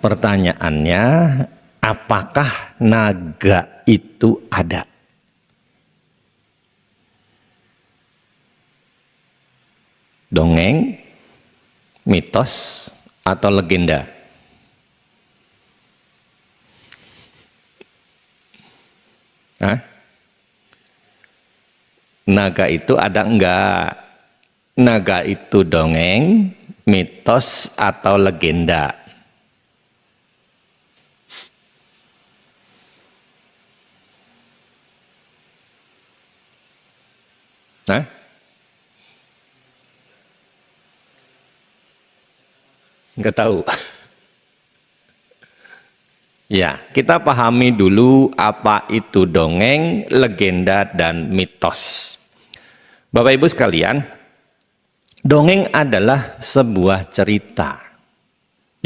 Pertanyaannya, apakah naga itu ada? Dongeng, mitos, atau legenda? Hah? Naga itu ada enggak? Naga itu dongeng, mitos, atau legenda? Hah? Enggak tahu. Ya, kita pahami dulu apa itu dongeng, legenda, dan mitos. Bapak Ibu sekalian, dongeng adalah sebuah cerita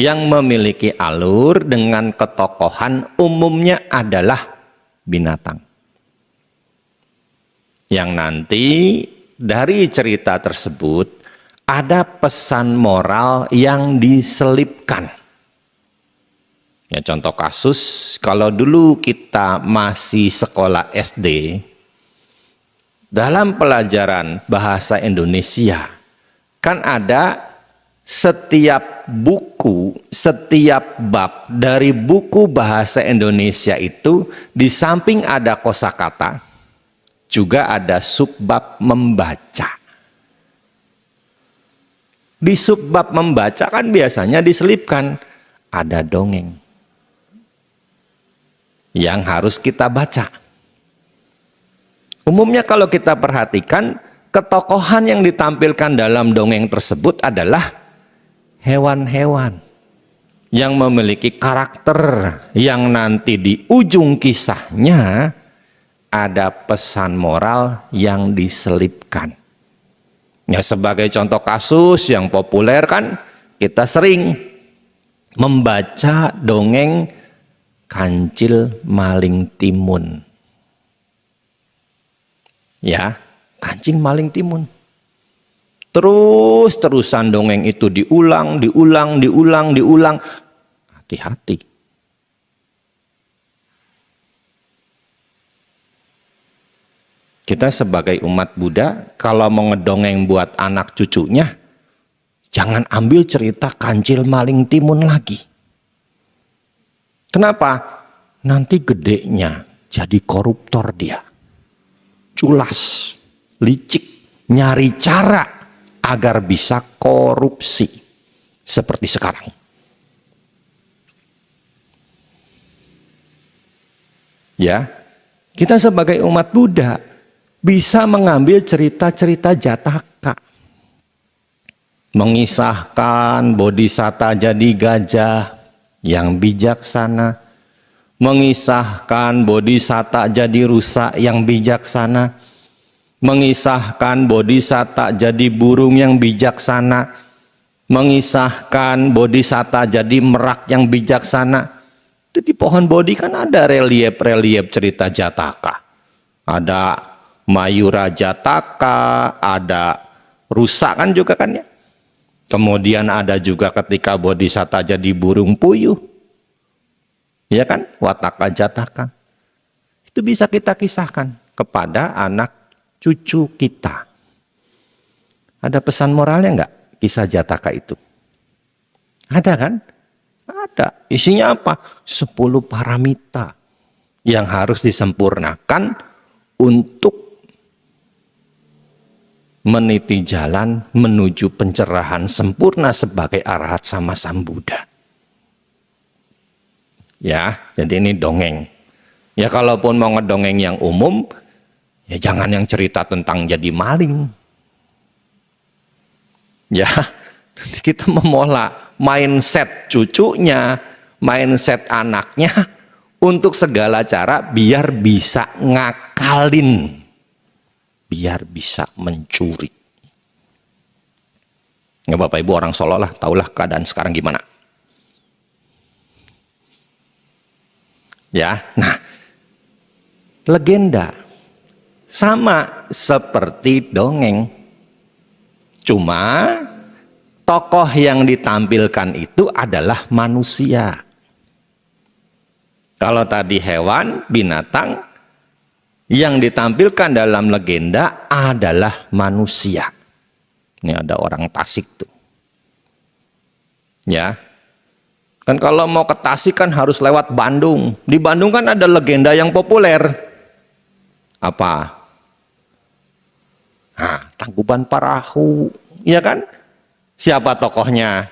yang memiliki alur dengan ketokohan, umumnya adalah binatang. Yang nanti dari cerita tersebut ada pesan moral yang diselipkan. Ya, contoh kasus, kalau dulu kita masih sekolah SD, dalam pelajaran bahasa Indonesia, kan ada setiap buku, setiap bab dari buku bahasa Indonesia itu, di samping ada kosakata, juga ada subbab membaca. Di subbab membaca kan biasanya diselipkan ada dongeng yang harus kita baca. Umumnya kalau kita perhatikan, ketokohan yang ditampilkan dalam dongeng tersebut adalah hewan-hewan yang memiliki karakter yang nanti di ujung kisahnya ada pesan moral yang diselipkan. Ya, sebagai contoh kasus yang populer kan kita sering membaca dongeng Kancil Maling Timun. Ya, kancing maling timun. Terus-terusan dongeng itu diulang. Hati-hati. Kita sebagai umat Buddha, kalau mau ngedongeng buat anak cucunya, jangan ambil cerita Kancil Maling Timun lagi. Kenapa? Nanti gedenya jadi koruptor dia. Culas, licik, nyari cara agar bisa korupsi seperti sekarang. Ya, kita sebagai umat Buddha bisa mengambil cerita-cerita Jataka, mengisahkan Bodhisatta jadi gajah yang bijaksana, mengisahkan Bodhisatta jadi rusa yang bijaksana, mengisahkan Bodhisatta jadi burung yang bijaksana, mengisahkan Bodhisatta jadi merak yang bijaksana. Itu di pohon Bodhi kan ada relief-relief cerita Jataka. Ada Mayura Jataka, ada rusa kan juga kan ya. Kemudian ada juga ketika Bodhisatta jadi burung puyuh. Ya kan, Wataka Jataka. Itu bisa kita kisahkan kepada anak cucu kita. Ada pesan moralnya enggak kisah Jataka itu? Ada kan? Ada. Isinya apa? 10 paramita yang harus disempurnakan untuk meniti jalan menuju pencerahan sempurna sebagai arahat sama Sang Buddha. Ya, jadi ini dongeng. Ya, kalaupun mau ngedongeng yang umum, ya jangan yang cerita tentang jadi maling. Ya, nanti kita memola mindset cucunya, mindset anaknya untuk segala cara biar bisa ngakalin, biar bisa mencuri. Ya, Bapak Ibu orang Solo lah, tahulah keadaan sekarang gimana. Ya, nah, legenda sama seperti dongeng. Cuma tokoh yang ditampilkan itu adalah manusia. Kalau tadi hewan, binatang, yang ditampilkan dalam legenda adalah manusia. Ini ada orang Tasik tuh. Ya. Kan kalau mau ke Tasik kan harus lewat Bandung. Di Bandung kan ada legenda yang populer. Apa? Nah, Tangkuban Parahu. Iya kan? Siapa tokohnya?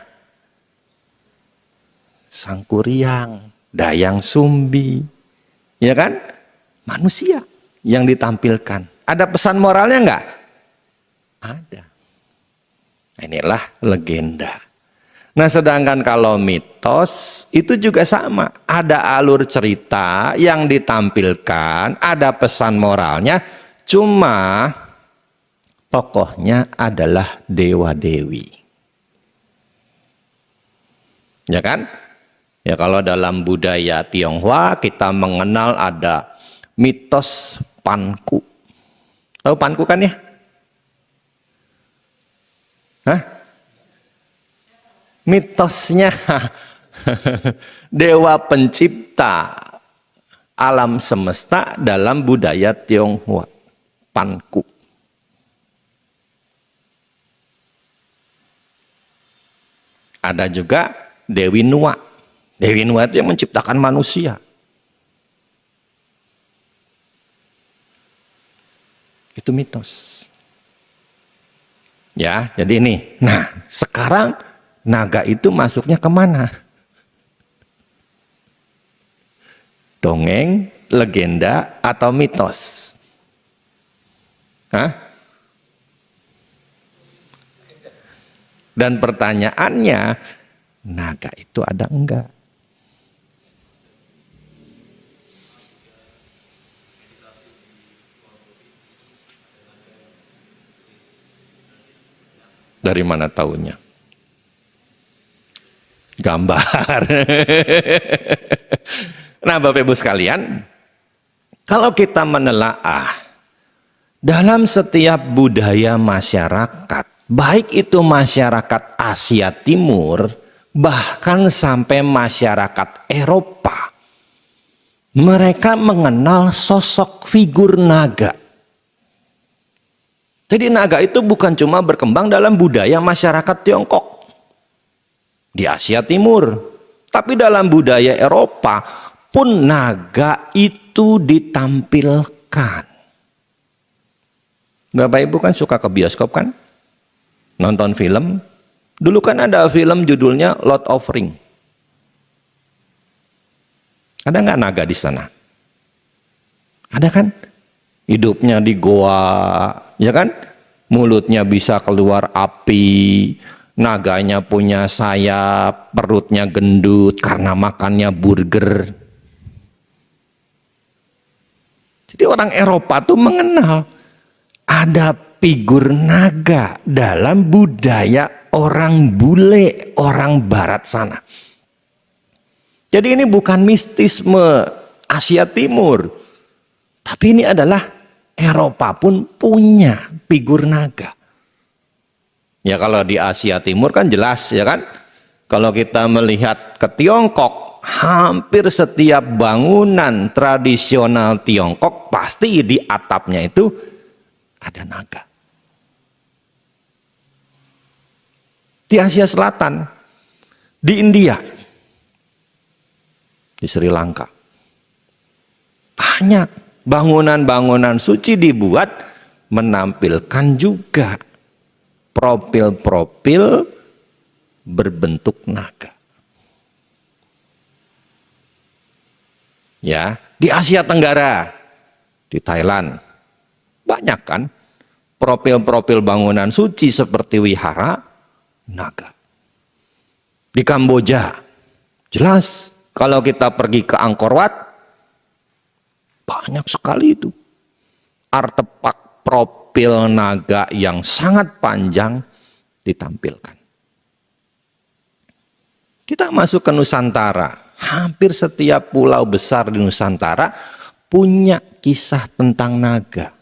Sangkuriang, Dayang Sumbi. Iya kan? Manusia yang ditampilkan. Ada pesan moralnya enggak? Ada. Inilah legenda. Nah, sedangkan kalau mitos itu juga sama. Ada alur cerita yang ditampilkan, ada pesan moralnya, cuma tokohnya adalah dewa-dewi. Ya kan? Ya, kalau dalam budaya Tionghoa kita mengenal ada mitos Panku. Tahu Panku kan ya? Hah? Mitosnya dewa pencipta alam semesta dalam budaya Tionghoa, Panku. Ada juga Dewi Nuwa. Dewi Nuwa itu yang menciptakan manusia. Itu mitos. Ya, jadi ini. Nah, sekarang naga itu masuknya kemana? Dongeng, legenda, atau mitos? Hah? Dan pertanyaannya, naga itu ada enggak? Dari mana tahunya? Gambar. Nah, Bapak Ibu sekalian, kalau kita menelaah dalam setiap budaya masyarakat, baik itu masyarakat Asia Timur, bahkan sampai masyarakat Eropa, mereka mengenal sosok figur naga. Jadi naga itu bukan cuma berkembang dalam budaya masyarakat Tiongkok di Asia Timur, tapi dalam budaya Eropa pun naga itu ditampilkan. Bapak Ibu kan suka ke bioskop kan? Nonton film. Dulu kan ada film judulnya Lord of Ring. Ada nggak naga di sana? Ada kan? Hidupnya di goa, ya kan? Mulutnya bisa keluar api, naganya punya sayap, perutnya gendut karena makannya burger. Jadi orang Eropa tuh mengenal ada figur naga dalam budaya orang bule, orang barat sana. Jadi ini bukan mistisme Asia Timur, tapi ini adalah Eropa pun punya figur naga. Ya kalau di Asia Timur kan jelas ya kan. Kalau kita melihat ke Tiongkok, hampir setiap bangunan tradisional Tiongkok pasti di atapnya itu ada naga. Di Asia Selatan, di India, di Sri Lanka, banyak bangunan-bangunan suci dibuat menampilkan juga profil-profil berbentuk naga. Ya, di Asia Tenggara, di Thailand, banyak kan profil-profil bangunan suci seperti wihara naga. Di Kamboja, jelas kalau kita pergi ke Angkor Wat, banyak sekali itu artefak profil naga yang sangat panjang ditampilkan. Kita masuk ke Nusantara, hampir setiap pulau besar di Nusantara punya kisah tentang naga.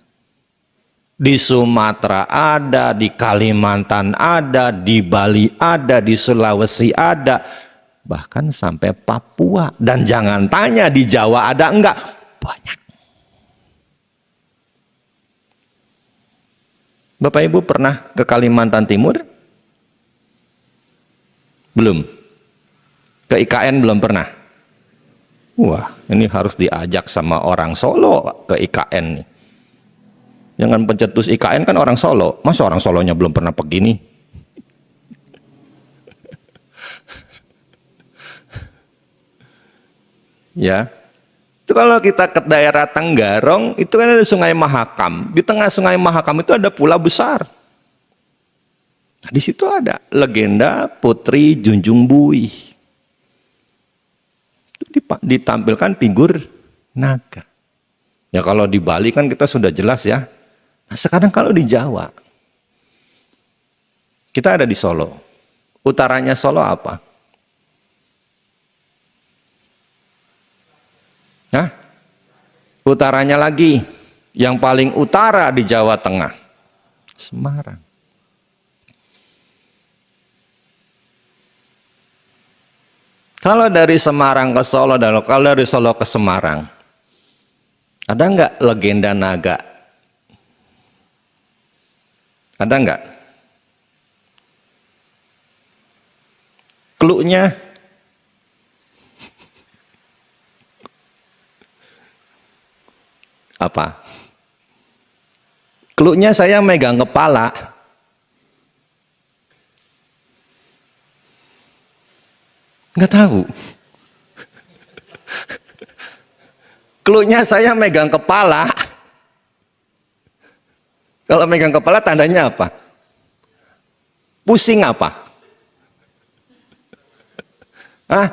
Di Sumatera ada, di Kalimantan ada, di Bali ada, di Sulawesi ada, bahkan sampai Papua. Dan jangan tanya di Jawa ada enggak, banyak. Bapak Ibu pernah ke Kalimantan Timur? Belum. Ke IKN belum pernah? Wah, ini harus diajak sama orang Solo ke IKN nih. Jangan pencetus IKN kan orang Solo. Masa orang Solonya belum pernah pergi nih? Ya. Itu kalau kita ke daerah Tenggarong, itu kan ada Sungai Mahakam. Di tengah Sungai Mahakam itu ada pulau besar. Nah, di situ ada legenda Putri Junjung Buih. Ditampilkan figur naga. Ya kalau di Bali kan kita sudah jelas ya. Nah, sekarang kalau di Jawa, kita ada di Solo. Utaranya Solo apa? Nah, utaranya lagi, yang paling utara di Jawa Tengah, Semarang. Kalau dari Semarang ke Solo, dan kalau dari Solo ke Semarang, ada nggak legenda naga? Ada nggak? Clue-nya apa? Clue-nya saya megang kepala. Nggak tahu. Clue-nya saya megang kepala. Kalau megang kepala tandanya apa? Pusing apa? Hah?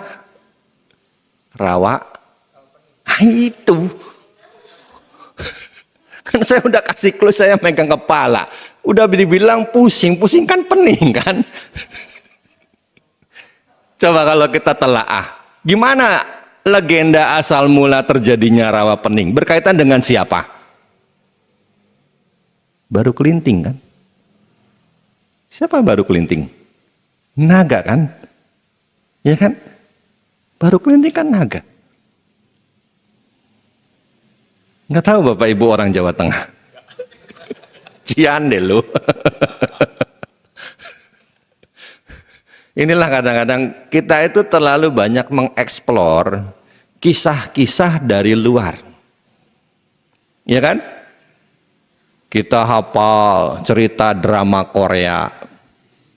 Rawa? Ah, itu. Kan saya udah kasih clue, saya megang kepala. Udah dibilang pusing, pusing kan pening kan? Coba kalau kita telaah, gimana legenda asal mula terjadinya rawa pening? Berkaitan dengan siapa? Baru Kelinting kan? Siapa Baru Kelinting? Naga kan? Ya kan? Baru Kelinting kan naga. Nggak tahu Bapak Ibu orang Jawa Tengah. Cian deh lu. Inilah kadang-kadang kita itu terlalu banyak mengeksplor kisah-kisah dari luar. Ya kan? Kita hafal cerita drama Korea,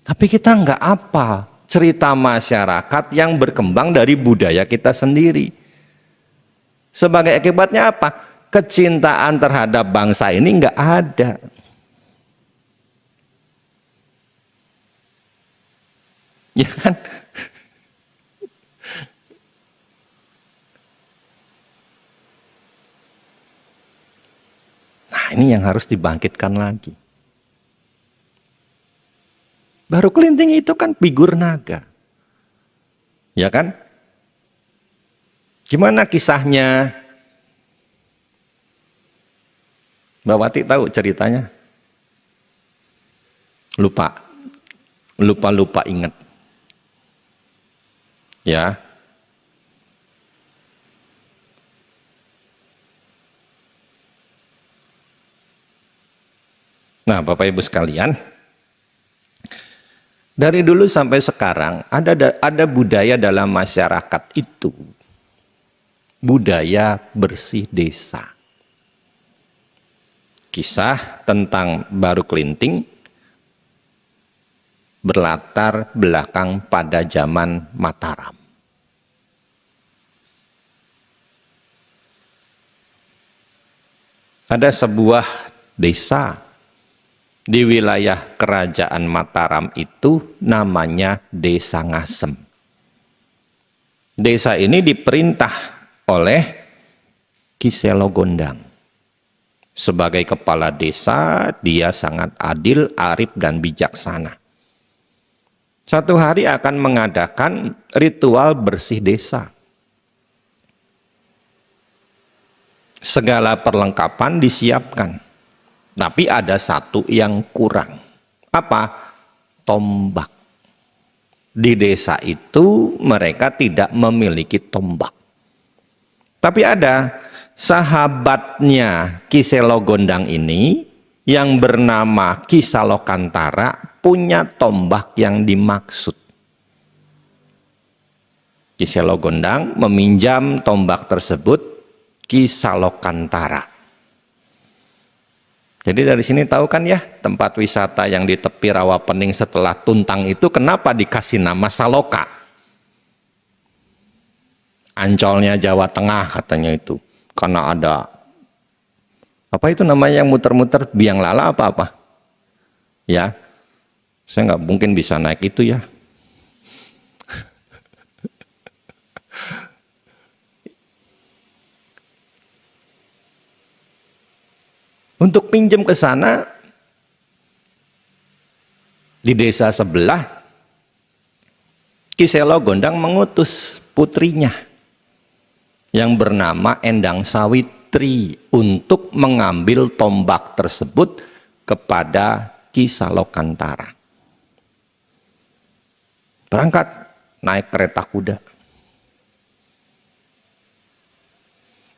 tapi kita nggak hafal cerita masyarakat yang berkembang dari budaya kita sendiri. Sebagai akibatnya apa? Kecintaan terhadap bangsa ini nggak ada. Ya kan? Nah, ini yang harus dibangkitkan lagi. Baru Kelinting itu kan figur naga. Ya kan? Gimana kisahnya? Mbak Wati tahu ceritanya? Lupa ingat. Ya. Nah, Bapak Ibu sekalian, dari dulu sampai sekarang ada budaya dalam masyarakat itu, budaya bersih desa. Kisah tentang Baru Kelinting berlatar belakang pada zaman Mataram. Ada sebuah desa di wilayah kerajaan Mataram itu namanya Desa Ngasem. Desa ini diperintah oleh Ki Selo Gondang. Sebagai kepala desa, dia sangat adil, arif, dan bijaksana. Satu hari akan mengadakan ritual bersih desa. Segala perlengkapan disiapkan. Tapi ada satu yang kurang. Apa? Tombak. Di desa itu mereka tidak memiliki tombak. Tapi ada sahabatnya Ki Selogondang ini yang bernama Ki Salokantara punya tombak yang dimaksud. Ki Selogondang meminjam tombak tersebut Ki Salokantara. Jadi dari sini tahu kan ya, tempat wisata yang di tepi Rawapening setelah Tuntang itu kenapa dikasih nama Saloka? Ancolnya Jawa Tengah katanya itu. Karena ada, apa itu namanya yang muter-muter, biang lala apa-apa? Ya, saya nggak mungkin bisa naik itu ya. Untuk pinjam ke sana, di desa sebelah, Ki Selogondang mengutus putrinya yang bernama Endang Sawitri untuk mengambil tombak tersebut kepada Ki Salokantara. Berangkat naik kereta kuda.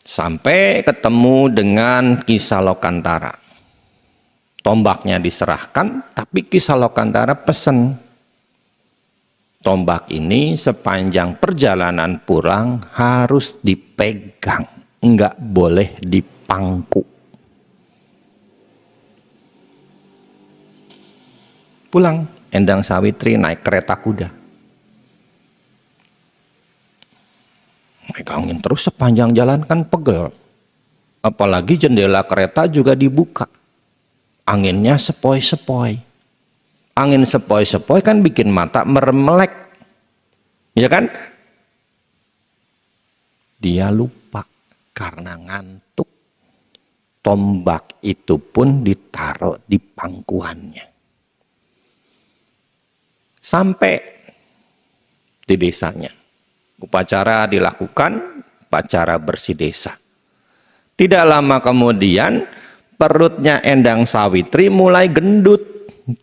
Sampai ketemu dengan Ki Salokantara. Tombaknya diserahkan, tapi Ki Salokantara pesen. Tombak ini sepanjang perjalanan pulang harus dipegang, enggak boleh dipangku. Pulang, Endang Sawitri naik kereta kuda. Megangin terus sepanjang jalan kan pegel. Apalagi jendela kereta juga dibuka. Anginnya sepoi-sepoi. Angin sepoi-sepoi kan bikin mata meremelek. Ya kan? Dia lupa karena ngantuk. Tombak itu pun ditaruh di pangkuannya. Sampai di desanya. Upacara dilakukan, upacara bersih desa. Tidak lama kemudian perutnya Endang Sawitri mulai gendut,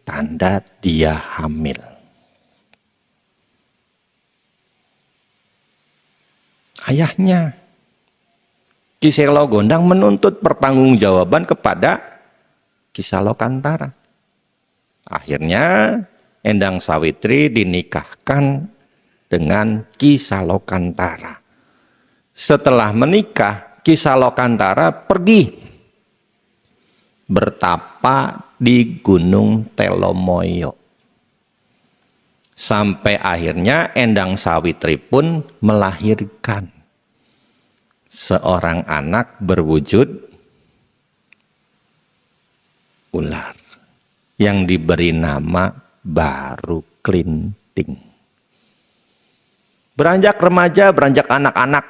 tanda dia hamil. Ayahnya Ki Selogondang menuntut pertanggungjawaban kepada Ki Salokantara. Akhirnya Endang Sawitri dinikahkan dengan Ki Salokantara. Setelah menikah, Ki Salokantara pergi bertapa di Gunung Telomoyo. Sampai akhirnya Endang Sawitri pun melahirkan seorang anak berwujud ular yang diberi nama Baruklinting. Beranjak remaja, beranjak anak-anak,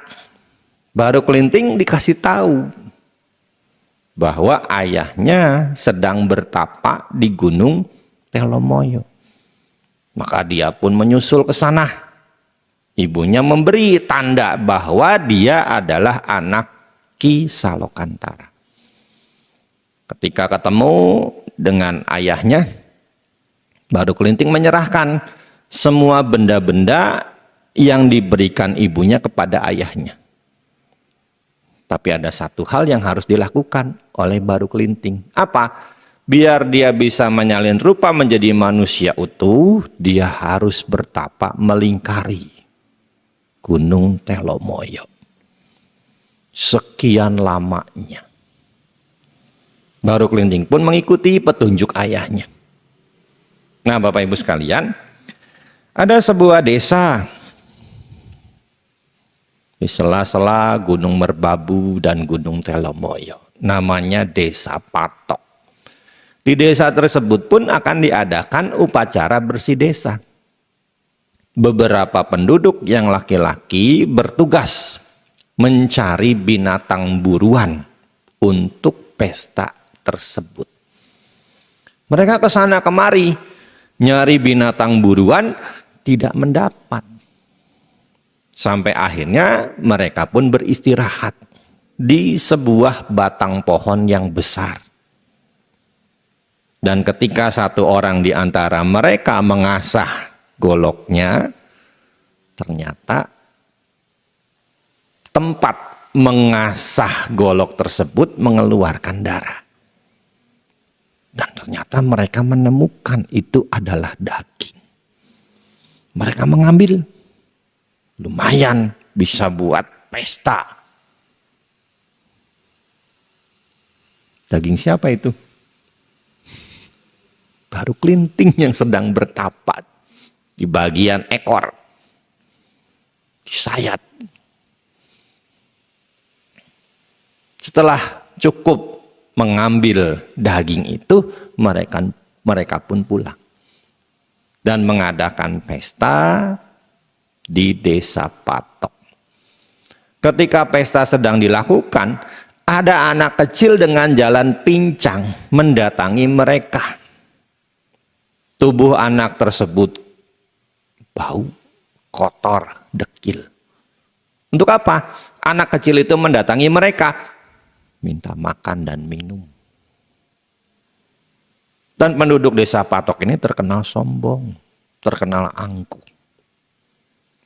Baruklinting dikasih tahu bahwa ayahnya sedang bertapa di Gunung Telomoyo. Maka dia pun menyusul ke sana. Ibunya memberi tanda bahwa dia adalah anak Ki Salokantara. Ketika ketemu dengan ayahnya, Baruklinting menyerahkan semua benda-benda yang diberikan ibunya kepada ayahnya. Tapi ada satu hal yang harus dilakukan oleh Baruklinting. Apa? Biar dia bisa menyalin rupa menjadi manusia utuh, dia harus bertapa melingkari Gunung Telomoyo. Sekian lamanya. Baruklinting pun mengikuti petunjuk ayahnya. Nah, Bapak Ibu sekalian, ada sebuah desa di sela-sela Gunung Merbabu dan Gunung Telomoyo. Namanya Desa Patok. Di desa tersebut pun akan diadakan upacara bersih desa. Beberapa penduduk yang laki-laki bertugas mencari binatang buruan untuk pesta tersebut. Mereka ke sana kemari, nyari binatang buruan, tidak mendapat. Sampai akhirnya mereka pun beristirahat di sebuah batang pohon yang besar. Dan ketika satu orang di antara mereka mengasah goloknya, ternyata tempat mengasah golok tersebut mengeluarkan darah. Dan ternyata mereka menemukan itu adalah daging. Mereka mengambil, lumayan bisa buat pesta. Daging siapa itu? Baru kelinting yang sedang bertapa di bagian ekor, di sayat. Setelah cukup mengambil daging itu, mereka pun pulang dan mengadakan pesta di desa Patok. Ketika pesta sedang dilakukan, ada anak kecil dengan jalan pincang mendatangi mereka. Tubuh anak tersebut bau, kotor, dekil. Untuk apa? Anak kecil itu mendatangi mereka, minta makan dan minum. Dan penduduk desa Patok ini terkenal sombong, terkenal angkuh.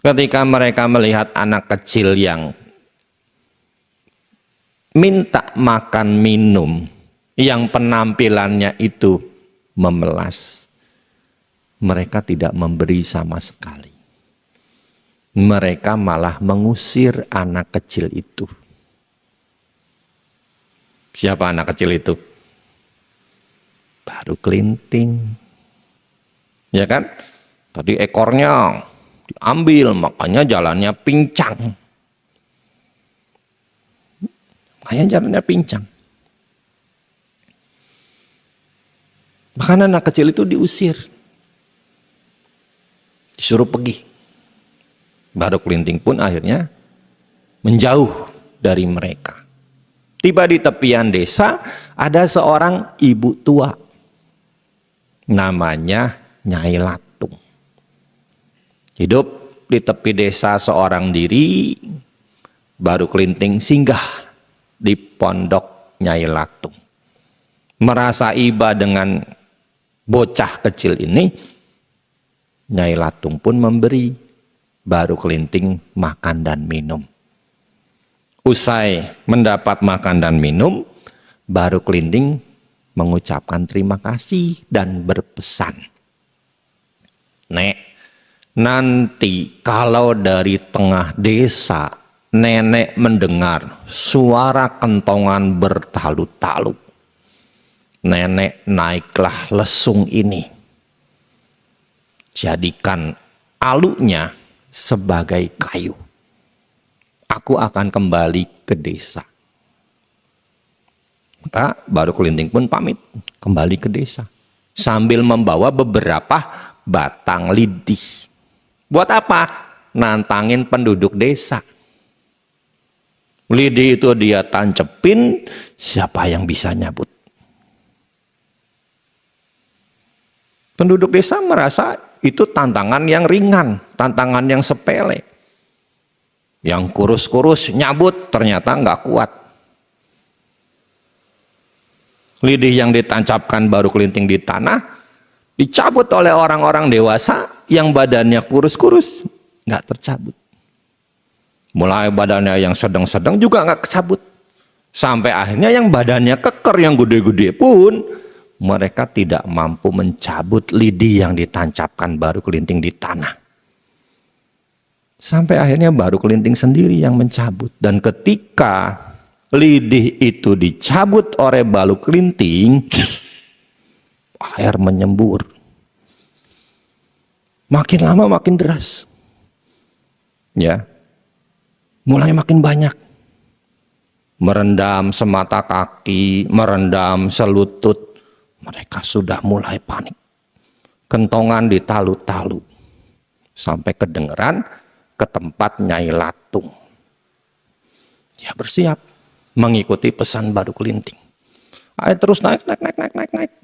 Ketika mereka melihat anak kecil yang minta makan minum, yang penampilannya itu memelas, mereka tidak memberi sama sekali. Mereka malah mengusir anak kecil itu. Siapa anak kecil itu? Baru kelinting. Ya kan? Tadi ekornya diambil, makanya jalannya pincang. Makanya jalannya pincang. Bahkan anak kecil itu diusir. Disuruh pergi. Baru kelinting pun akhirnya menjauh dari mereka. Tiba di tepian desa, ada seorang ibu tua. Namanya Nyai Latung. Hidup di tepi desa seorang diri, baru kelinting singgah di pondok Nyai Latung. Merasa iba dengan bocah kecil ini, Nyai Latung pun memberi baru kelinting makan dan minum. Usai mendapat makan dan minum, baru kelinting mengucapkan terima kasih dan berpesan, "Nek, nanti kalau dari tengah desa nenek mendengar suara kentongan bertalu-talu, nenek naiklah lesung ini, jadikan alunya sebagai kayu. Aku akan kembali ke desa." Maka baru kelinting pun pamit kembali ke desa sambil membawa beberapa batang lidih. Buat apa? Nantangin penduduk desa. Lidih itu dia tancepin, siapa yang bisa nyabut. Penduduk desa merasa itu tantangan yang ringan, tantangan yang sepele. Yang kurus-kurus nyabut ternyata nggak kuat. Lidih yang ditancapkan baru kelinting di tanah dicabut oleh orang-orang dewasa yang badannya kurus-kurus, nggak tercabut. Mulai badannya yang sedang-sedang juga nggak kecabut. Sampai akhirnya yang badannya keker, yang gede-gede pun mereka tidak mampu mencabut lidih yang ditancapkan baru kelinting di tanah. Sampai akhirnya baru kelinting sendiri yang mencabut. Dan ketika lidih itu dicabut oleh baru kelinting, air menyembur. Makin lama makin deras. Ya. Mulai makin banyak. Merendam semata kaki, merendam selutut. Mereka sudah mulai panik. Kentongan ditalu-talu. Sampai kedengeran ke tempat Nyai Latung. Ya bersiap mengikuti pesan baru kelinting. Air terus naik.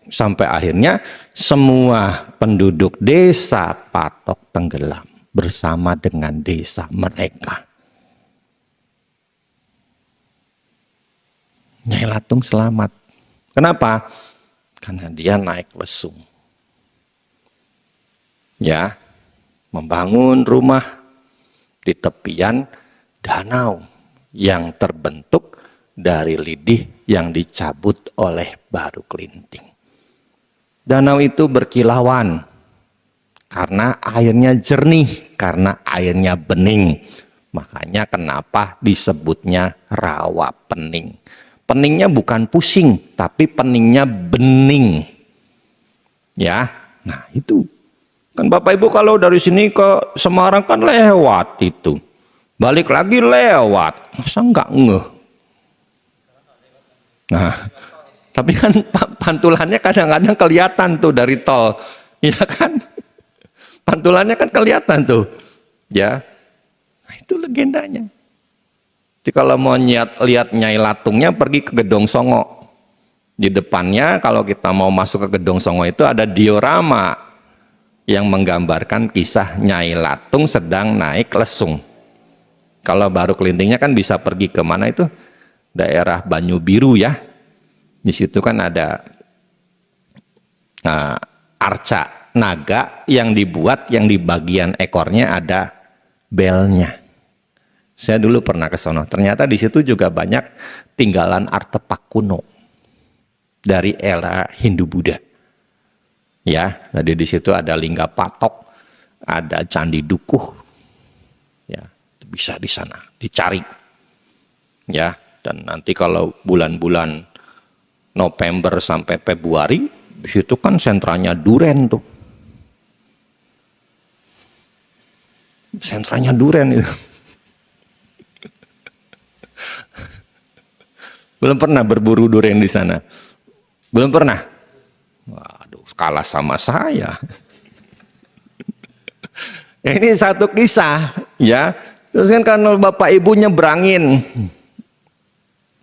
Sampai akhirnya semua penduduk desa Patok tenggelam bersama dengan desa mereka. Nyai Latung selamat. Kenapa? Karena dia naik lesung. Ya, membangun rumah di tepian danau yang terbentuk dari lidih yang dicabut oleh Baru Kelinting. Danau itu berkilauan karena airnya jernih, karena airnya bening. Makanya kenapa disebutnya rawa pening. Peningnya bukan pusing, tapi peningnya bening. Ya, nah itu. Kan Bapak Ibu kalau dari sini ke Semarang kan lewat itu. Balik lagi lewat. Masa enggak ngeh? Nah, tapi kan pantulannya kadang-kadang kelihatan tuh dari tol. Ya kan? Pantulannya kan kelihatan tuh. Ya. Nah, itu legendanya. Jadi kalau mau lihat Nyai Latungnya pergi ke Gedong Songo. Di depannya kalau kita mau masuk ke Gedong Songo itu ada diorama yang menggambarkan kisah Nyai Latung sedang naik lesung. Kalau Baru Kelintingnya kan bisa pergi ke mana itu? Daerah Banyu Biru ya. Di situ kan ada arca naga yang dibuat, yang di bagian ekornya ada belnya. Saya dulu pernah ke sono. Ternyata di situ juga banyak tinggalan artefak kuno dari era Hindu-Buddha. Ya, jadi di situ ada lingga patok, ada candi dukuh. Ya, bisa di sana dicari. Ya, dan nanti kalau bulan-bulan November sampai Februari, di situ kan sentranya duren tuh. Sentranya duren itu. Belum pernah berburu duren di sana. Belum pernah. Waduh, kalah sama saya. Ini satu kisah, ya. Terus kan kalau Bapak Ibu nyebrangin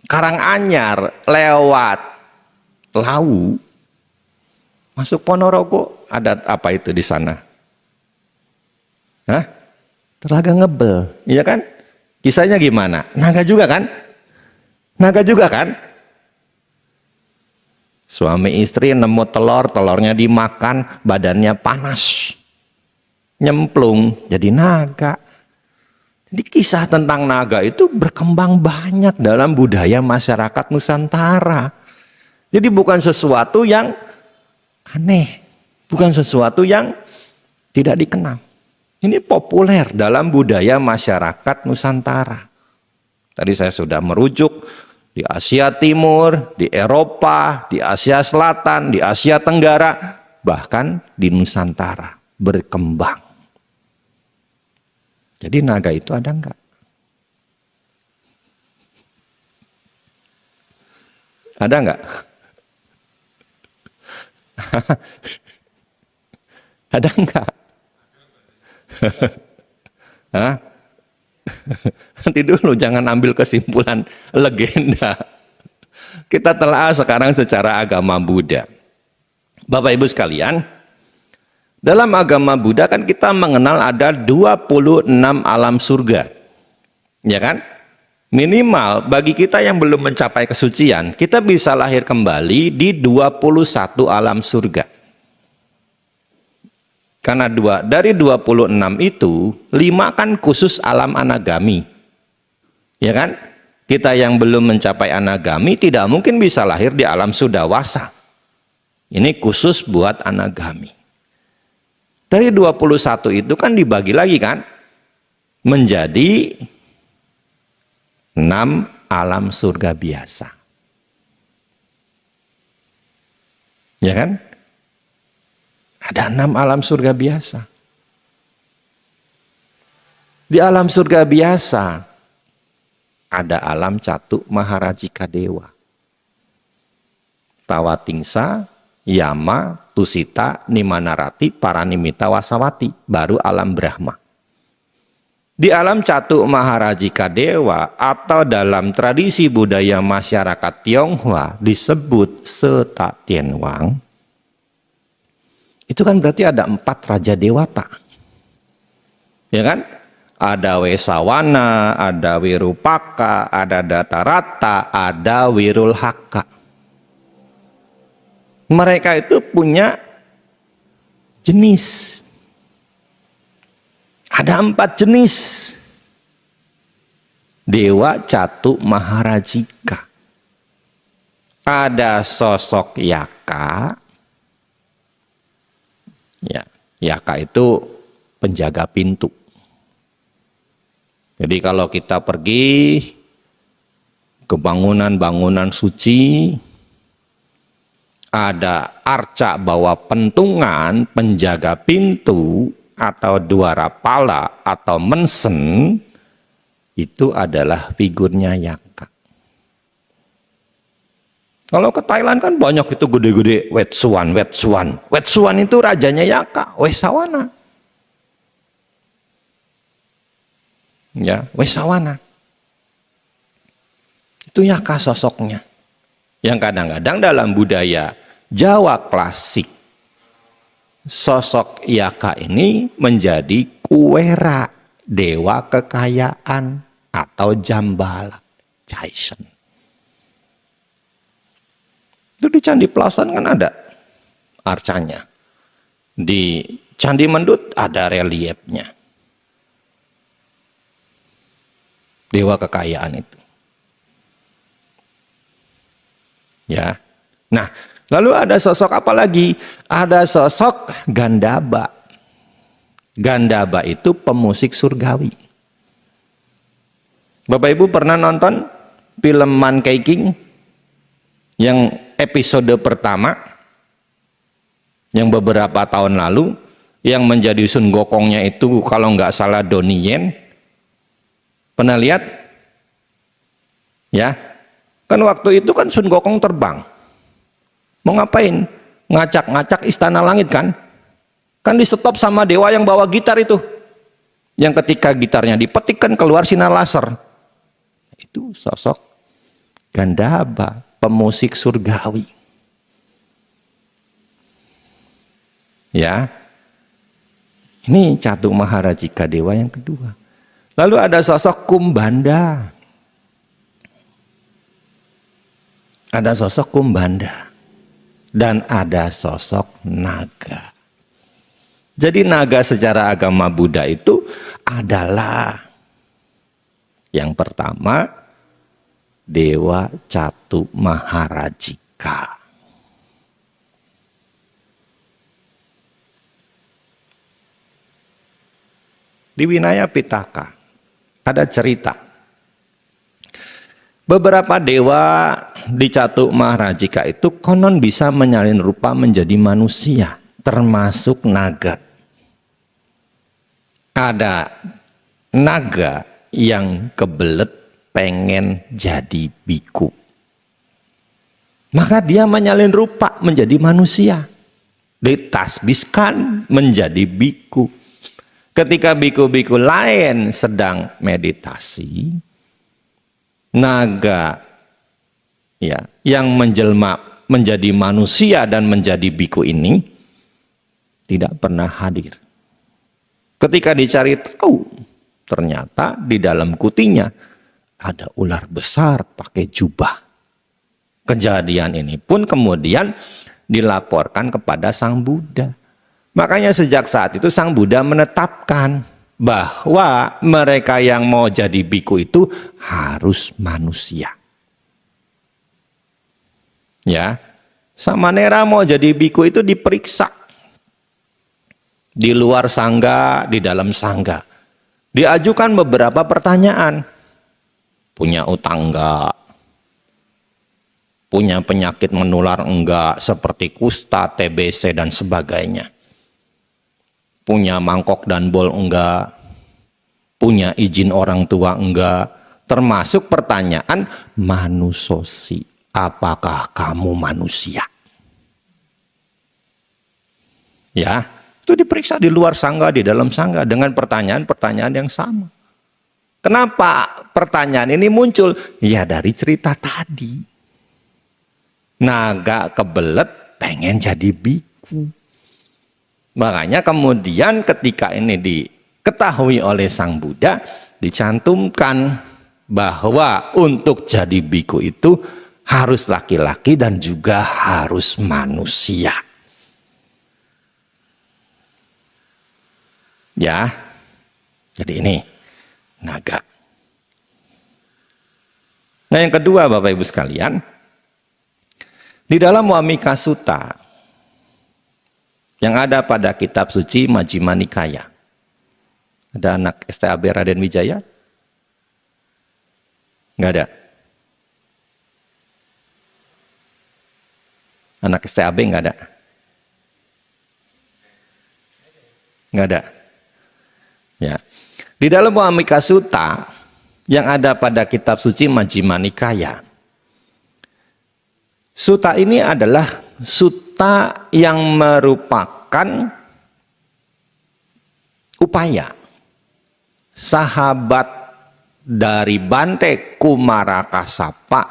Karanganyar lewat Lawu, masuk Ponorogo, ada apa itu di sana? Hah? Telaga Ngebel, iya kan? Kisahnya gimana? Naga juga kan? Naga juga kan? Suami istri nemu telur, telurnya dimakan, badannya panas, nyemplung, jadi naga. Jadi kisah tentang naga itu berkembang banyak dalam budaya masyarakat Nusantara. Jadi bukan sesuatu yang aneh, bukan sesuatu yang tidak dikenal. Ini populer dalam budaya masyarakat Nusantara. Tadi saya sudah merujuk di Asia Timur, di Eropa, di Asia Selatan, di Asia Tenggara, bahkan di Nusantara berkembang. Jadi naga itu ada enggak? Ada enggak? Ada enggak? Hah? Nanti dulu jangan ambil kesimpulan legenda. Kita telah sekarang secara agama Buddha. Bapak Ibu sekalian, dalam agama Buddha kan kita mengenal ada 26 alam surga. Ya kan? Minimal bagi kita yang belum mencapai kesucian, kita bisa lahir kembali di 21 alam surga. Karena dari 26 itu, 5 kan khusus alam anagami. Ya kan? Kita yang belum mencapai anagami tidak mungkin bisa lahir di alam sudawasa. Ini khusus buat anagami. Dari 21 itu kan dibagi lagi kan? Menjadi 6 alam surga biasa. Ya kan? Ada 6 alam surga biasa. Di alam surga biasa ada alam Catu Maharajika Dewa, Tawatingsa, Yama, Tusita, Nimanarati, Paranimita, Wasawati, baru alam Brahma. Di alam Catu Maharajika Dewa atau dalam tradisi budaya masyarakat Tionghoa disebut Seta Tianwang. Itu kan berarti ada 4 raja dewata. Ya kan? Ada Wesawana, ada Wirupaka, ada Datarata, ada Wirulhaka. Mereka itu punya jenis. Ada 4 jenis Dewa Catu Maharajika. Ada sosok Yaka. Ya, Yaka itu penjaga pintu. Jadi kalau kita pergi ke bangunan-bangunan suci, ada arca bawa pentungan, penjaga pintu, atau dwarapala atau mensen, itu adalah figurnya Yaka. Kalau ke Thailand kan banyak itu gede-gede Wetsuan. Wetsuan itu rajanya Yaka, Wesawana. Ya, Wesawana. Itu Yaka sosoknya. Yang kadang-kadang dalam budaya Jawa klasik, sosok Yaka ini menjadi kuwera, dewa kekayaan atau jambala, Jaisen. Itu di Candi Pelasan kan ada arcanya. Di Candi Mendut ada reliefnya. Dewa kekayaan itu. Ya. Nah, lalu ada sosok apa lagi? Ada sosok Gandaba. Gandaba itu pemusik surgawi. Bapak Ibu pernah nonton film Monkey King yang episode pertama, yang beberapa tahun lalu, yang menjadi Sun Gokongnya itu kalau nggak salah Donnie Yen. Pernah lihat? Ya. Kan waktu itu kan Sun Gokong terbang. Mau ngapain? Ngacak-ngacak istana langit kan? Kan di stop sama dewa yang bawa gitar itu. Yang ketika gitarnya dipetikkan keluar sinar laser. Itu sosok Gandaba, pemusik surgawi. Ya. Ini Catu Maharajika dewa yang kedua. Lalu ada sosok Kumbanda. Ada sosok Kumbanda dan ada sosok naga. Jadi naga secara agama Buddha itu adalah yang pertama Dewa Catu Maharajika. Di Winaya Pitaka ada cerita. Beberapa dewa di Catu Maharajika itu konon bisa menyalin rupa menjadi manusia, termasuk naga. Ada naga yang kebelet pengen jadi biku. Maka dia menyalin rupa menjadi manusia. Ditasbiskan menjadi biku. Ketika biku-biku lain sedang meditasi, naga ya yang menjelma menjadi manusia dan menjadi biku ini tidak pernah hadir. Ketika dicari tahu, ternyata di dalam kutinya ada ular besar pakai jubah. Kejadian ini pun kemudian dilaporkan kepada Sang Buddha. Makanya sejak saat itu Sang Buddha menetapkan bahwa mereka yang mau jadi biku itu harus manusia. Ya, Samanera mau jadi biku itu diperiksa di luar sangga, di dalam sangga. Diajukan beberapa pertanyaan. Punya utang enggak? Punya penyakit menular enggak seperti kusta, TBC dan sebagainya? Punya mangkok dan bol enggak? Punya izin orang tua enggak? Termasuk pertanyaan manusosi, apakah kamu manusia? Ya, itu diperiksa di luar sangga, di dalam sangga dengan pertanyaan-pertanyaan yang sama. Kenapa pertanyaan ini muncul? Ya dari cerita tadi. Naga kebelet pengen jadi biku. Makanya kemudian ketika ini diketahui oleh Sang Buddha, dicantumkan bahwa untuk jadi biku itu harus laki-laki dan juga harus manusia. Ya, jadi ini naga. Nah yang kedua Bapak Ibu sekalian, di dalam Wamika Sutta yang ada pada kitab suci Majjhima Nikaya, ada anak STAB Raden Wijaya? Nggak ada. Anak STAB nggak ada. Nggak ada. Ya. Di dalam Wamika Sutta yang ada pada kitab suci Majjhima Nikaya, sutta ini adalah sutta yang merupakan upaya sahabat dari Bante Kumarakasapa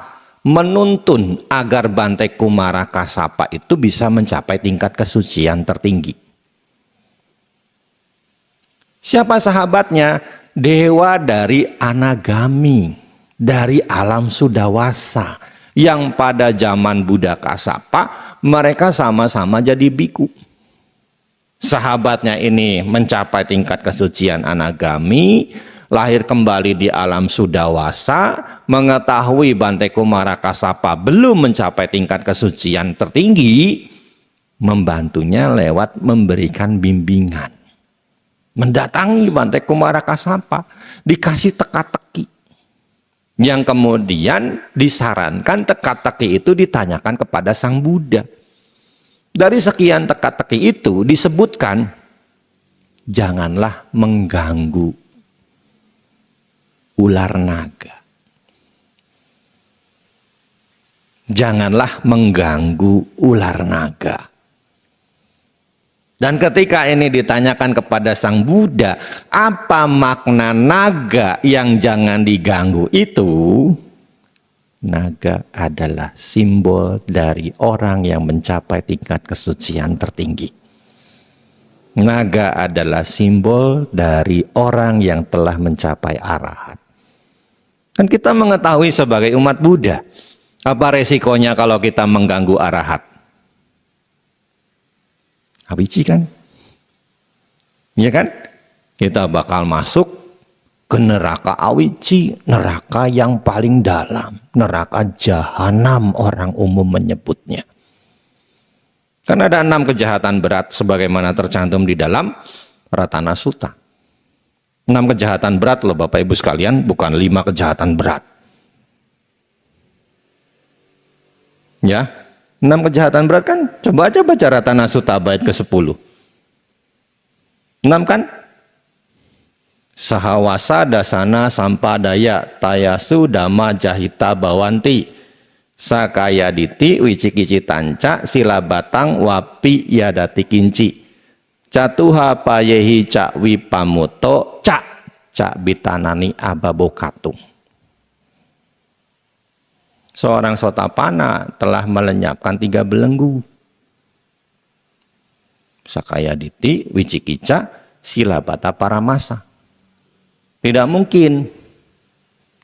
menuntun agar Bante Kumarakasapa itu bisa mencapai tingkat kesucian tertinggi. Siapa sahabatnya? Dewa dari Anagami, dari alam Sudawasa, yang pada zaman Buddha Kasapa mereka sama-sama jadi biku. Sahabatnya ini mencapai tingkat kesucian Anagami, lahir kembali di alam Sudawasa, mengetahui Bante Kumarakasapa belum mencapai tingkat kesucian tertinggi, membantunya lewat memberikan bimbingan. Mendatangi Bante Kumarakasapa, dikasih teka-teki, yang kemudian disarankan teka-teki itu ditanyakan kepada Sang Buddha. Dari sekian teka-teki itu disebutkan, janganlah mengganggu ular naga. Janganlah mengganggu ular naga. Dan ketika ini ditanyakan kepada Sang Buddha, apa makna naga yang jangan diganggu itu? Naga adalah simbol dari orang yang mencapai tingkat kesucian tertinggi. Naga adalah simbol dari orang yang telah mencapai arahat. Dan kita mengetahui sebagai umat Buddha, apa resikonya kalau kita mengganggu arahat? Awici kan? Iya kan? Kita bakal masuk ke neraka awici, neraka yang paling dalam, neraka jahanam orang umum menyebutnya. Karena ada 6 kejahatan berat sebagaimana tercantum di dalam Ratana Sutta. 6 kejahatan berat loh Bapak Ibu sekalian, bukan 5 kejahatan berat. Ya, 6 kejahatan berat kan? Coba aja baca Ratana Sutta bait ke-10. 6 kan? Sahawasa dasana sampadaya tayasu dhamma jahita bawanti sakaya diti wicikici tanca silabatang wapi yadati kinci catuha payehi cak wipamuto cak bitanani ababokatung. Seorang sotapana telah melenyapkan 3 belenggu. Sakaya diti, wicikica, silabata paramasa. Tidak mungkin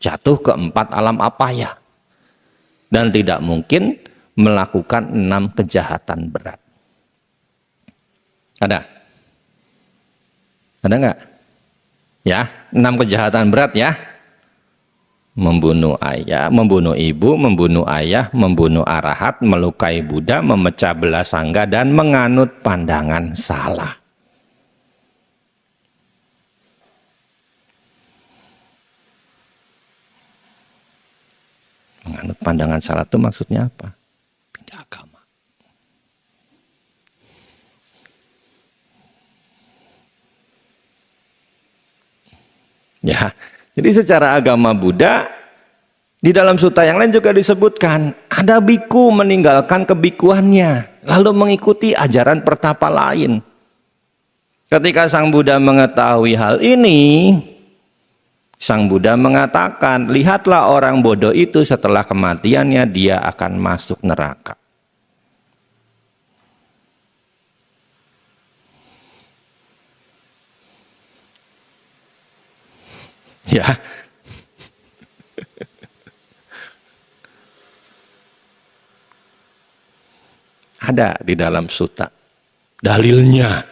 jatuh ke 4 alam apaya. Dan tidak mungkin melakukan 6 kejahatan berat. Ada? Ada nggak? Ya, 6 kejahatan berat ya. Membunuh ayah, membunuh ibu, membunuh ayah, membunuh arahat, melukai Buddha, memecah belah sangga, dan menganut pandangan salah. Menganut pandangan salah itu maksudnya apa? Pindah agama. Ya, jadi secara agama Buddha, di dalam sutta yang lain juga disebutkan, ada biku meninggalkan kebikuannya, lalu mengikuti ajaran pertapa lain. Ketika Sang Buddha mengetahui hal ini, Sang Buddha mengatakan, lihatlah orang bodoh itu setelah kematiannya dia akan masuk neraka. Ya, Ada di dalam suta. Dalilnya.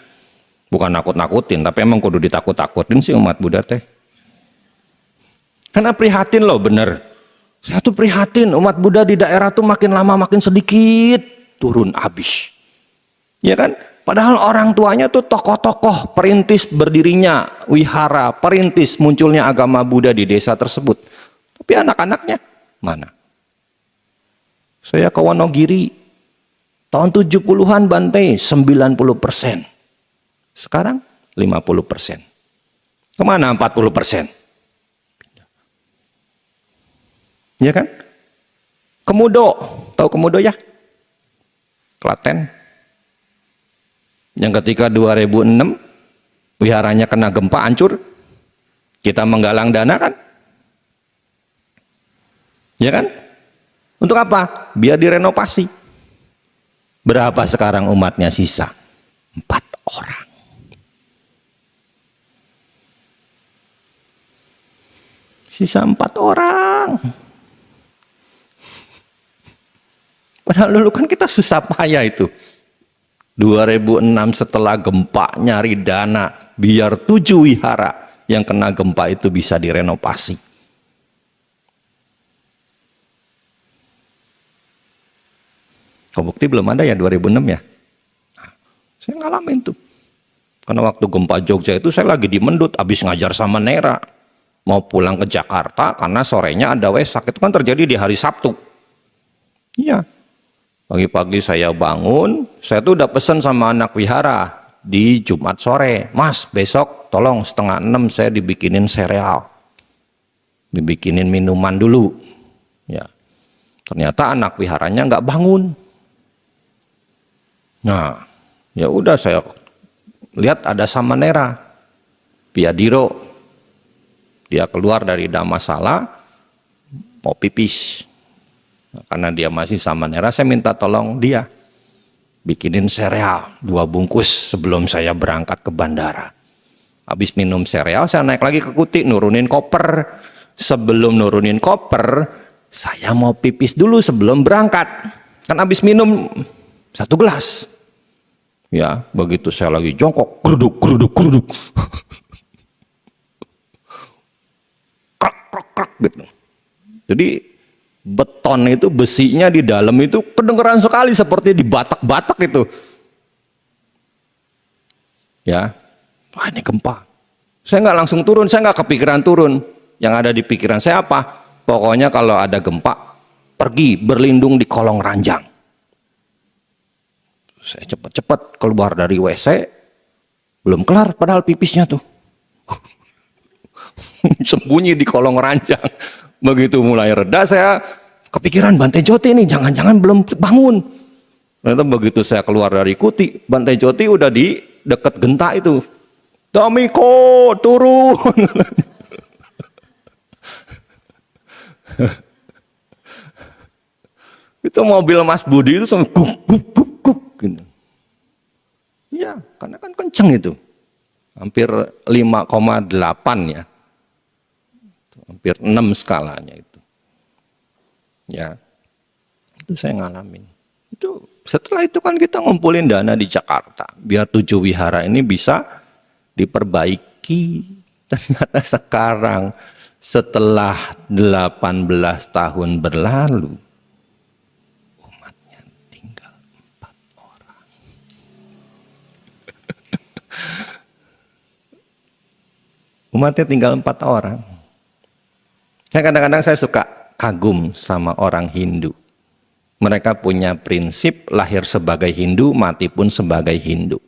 Bukan nakut-nakutin, tapi emang kudu ditakut-takutin sih umat Buddha teh. Karena prihatin loh bener. Saya tuh prihatin, umat Buddha di daerah tuh makin lama makin sedikit turun habis. Ya kan? Padahal orang tuanya tuh tokoh-tokoh perintis berdirinya wihara, perintis munculnya agama Buddha di desa tersebut. Tapi anak-anaknya mana? Saya ke Wonogiri, tahun 70-an Bante, 90%. Sekarang 50%. Kemana 40%? Ya kan? Kemudo, tahu Kemudo ya? Klaten. Yang ketika 2006 wiharanya kena gempa hancur, kita menggalang dana kan? Ya kan? Untuk apa? Biar direnovasi. Berapa sekarang umatnya sisa? 4 orang. Sisa 4 orang. Padahal dulu kan kita susah payah itu. 2006 setelah gempa nyari dana biar 7 wihara yang kena gempa itu bisa direnovasi. Bukti belum ada ya 2006 ya. Saya ngalamin tuh. Karena waktu gempa Jogja itu saya lagi di Mendut habis ngajar sama Nera. Mau pulang ke Jakarta karena sorenya ada Wesak. Itu kan terjadi di hari Sabtu. Iya. Pagi-pagi saya bangun, saya tuh udah pesen sama anak wihara di Jumat sore. Mas, besok tolong 5:30 saya dibikinin sereal. Dibikinin minuman dulu. Ya. Ternyata anak wiharanya nggak bangun. Nah, ya udah saya lihat ada Samanera, Piadiro. Dia keluar dari Dhammasala mau pipis. Nah, karena dia masih Samanera, saya minta tolong dia bikinin sereal 2 bungkus sebelum saya berangkat ke bandara. Habis minum sereal, saya naik lagi ke Kuti, nurunin koper. Sebelum nurunin koper, saya mau pipis dulu sebelum berangkat. Kan habis minum 1 gelas. Ya, begitu saya lagi jongkok, geruduk, geruduk, geruduk. Krak, krak, krak gitu. Jadi beton itu, besinya di dalam itu kedengeran sekali seperti di batak-batak itu. Ya, wah ini gempa. Saya nggak langsung turun, saya nggak kepikiran turun. Yang ada di pikiran saya apa? Pokoknya kalau ada gempa, pergi berlindung di kolong ranjang. Saya cepat-cepat keluar dari WC, belum kelar padahal pipisnya tuh. Sembunyi di kolong ranjang. Begitu mulai reda saya kepikiran Bante Joti nih, jangan-jangan belum bangun. Ternyata begitu saya keluar dari Kuti, Bante Joti udah di dekat genta itu. Damiko, turun. Itu mobil Mas Budi itu sampai guk, guk, guk, guk, gitu. Ya, karena kan kenceng itu. Hampir 5,8 ya. Hampir 6 skalanya itu. Ya. Itu saya ngalamin. Itu setelah itu kan kita ngumpulin dana di Jakarta biar 7 wihara ini bisa diperbaiki. Ternyata sekarang setelah 18 tahun berlalu umatnya tinggal 4 orang. Umatnya tinggal 4 orang. Kadang-kadang saya suka kagum sama orang Hindu. Mereka punya prinsip lahir sebagai Hindu, mati pun sebagai Hindu.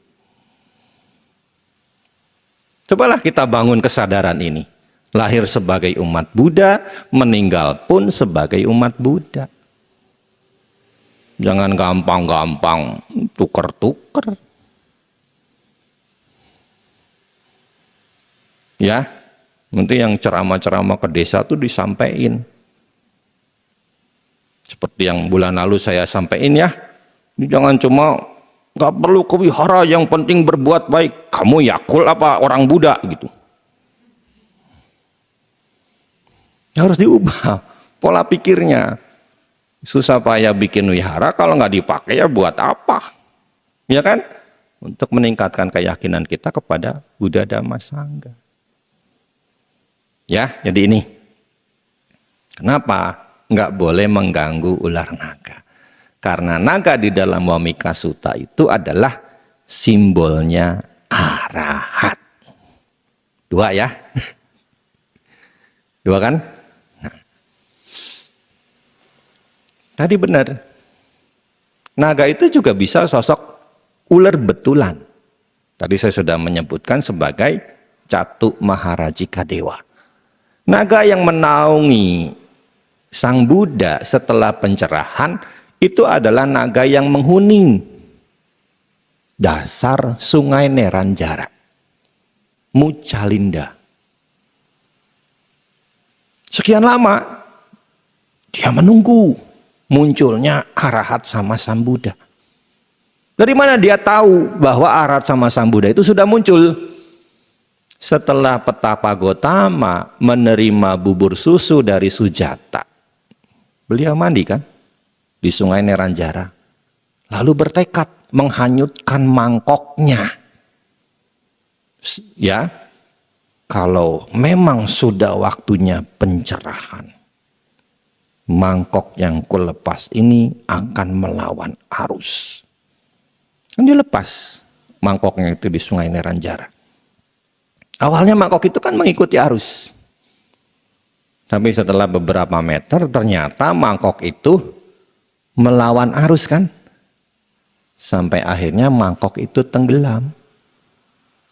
Cobalah kita bangun kesadaran ini. Lahir sebagai umat Buddha, meninggal pun sebagai umat Buddha. Jangan gampang-gampang tuker-tuker. Ya, nanti yang ceramah-ceramah ke desa tuh disampaikan. Seperti yang bulan lalu saya sampaikan ya. Jangan cuma nggak perlu ke wihara, yang penting berbuat baik. Kamu yakul apa orang Buddha gitu. Ya harus diubah pola pikirnya. Susah payah bikin wihara, kalau nggak dipakai ya buat apa? Ya kan? Untuk meningkatkan keyakinan kita kepada Buddha Dhamma Sangha. Ya, jadi ini. Kenapa nggak boleh mengganggu ular naga? Karena naga di dalam Wamika Sutta itu adalah simbolnya arahat. Dua ya. Dua kan? Nah. Tadi benar. Naga itu juga bisa sosok ular betulan. Tadi saya sudah menyebutkan sebagai Catu Maharajika Dewa. Naga yang menaungi Sang Buddha setelah pencerahan itu adalah naga yang menghuni dasar Sungai Neranjara, Muchalinda. Sekian lama dia menunggu munculnya arahat sama Sang Buddha. Dari mana dia tahu bahwa arahat sama Sang Buddha itu sudah muncul? Setelah Petapa Gotama menerima bubur susu dari Sujata, beliau mandi kan di Sungai Neranjara, lalu bertekad menghanyutkan mangkoknya. Ya, kalau memang sudah waktunya pencerahan, mangkok yang kulepas ini akan melawan arus. Kan dia lepas mangkoknya itu di Sungai Neranjara. Awalnya mangkok itu kan mengikuti arus. Tapi setelah beberapa meter ternyata mangkok itu melawan arus kan. Sampai akhirnya mangkok itu tenggelam.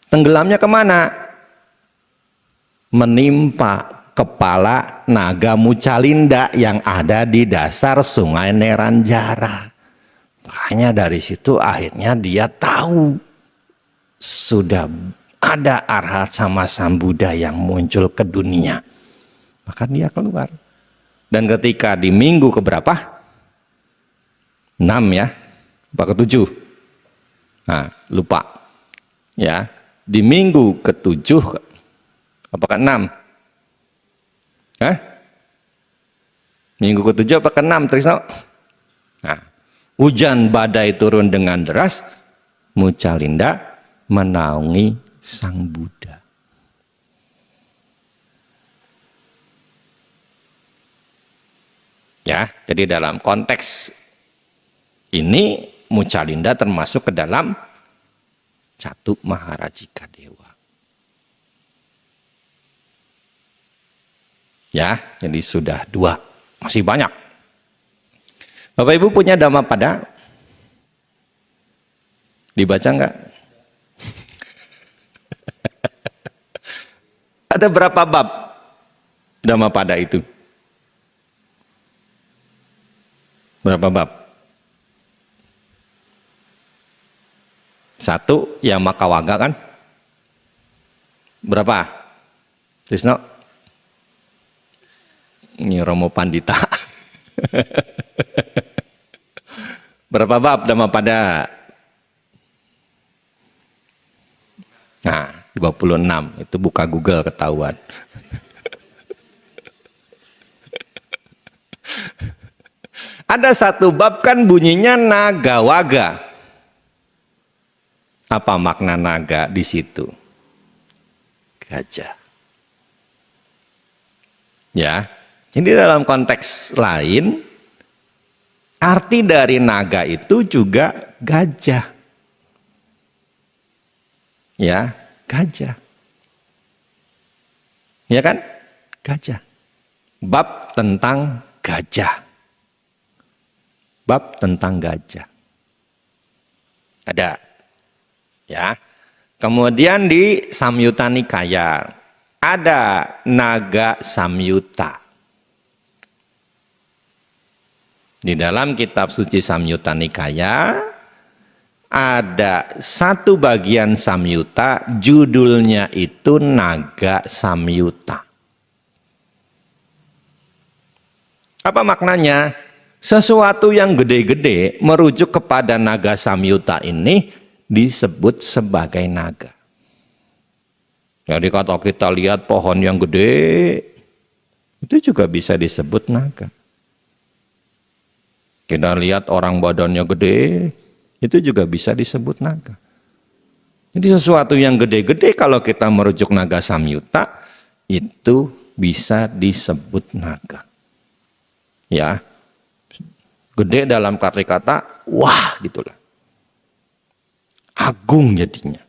Tenggelamnya kemana? Menimpa kepala naga Muchalinda yang ada di dasar Sungai Neranjara. Makanya dari situ akhirnya dia tahu sudah ada arahat sama Sang Buddha yang muncul ke dunia. Maka dia keluar. Dan ketika di minggu keberapa? 6 ya? Apa ke-7? Nah, lupa. Ya, di minggu ke-7 apa ke-6? Hah? Minggu ke-7 apa ke-6, Trisno? Nah, hujan badai turun dengan deras, Muchalinda menaungi Sang Buddha. Ya, jadi dalam konteks ini Muchalinda termasuk ke dalam Catu Maharajika Dewa. Ya, jadi sudah 2, masih banyak. Bapak Ibu punya Dhammapada? Dibaca enggak? Ada berapa bab Dhammapada itu? Berapa bab? 1 Yamakawaga kan? Berapa? Trisno? Ini Romo Pandita. Berapa bab Dhammapada? Nah, 26. Itu buka Google ketahuan. Ada 1 bab kan bunyinya Nagawaga. Apa makna naga di situ? Gajah. Ya. Jadi dalam konteks lain, arti dari naga itu juga gajah. Ya, gajah. Ya kan? Gajah. Bab tentang gajah. Bab tentang gajah. Ada. Ya. Kemudian di Samyutta Nikaya ada Naga Samyutta. Di dalam kitab suci Samyutta Nikaya ada 1 bagian Samyutta, judulnya itu Naga Samyutta. Apa maknanya? Sesuatu yang gede-gede merujuk kepada Naga Samyutta ini disebut sebagai naga. Jadi kalau kita lihat pohon yang gede, itu juga bisa disebut naga. Kita lihat orang badannya gede, itu juga bisa disebut naga. Jadi sesuatu yang gede-gede kalau kita merujuk naga samyuta, itu bisa disebut naga. Ya, gede dalam arti kata, wah gitulah. Agung jadinya.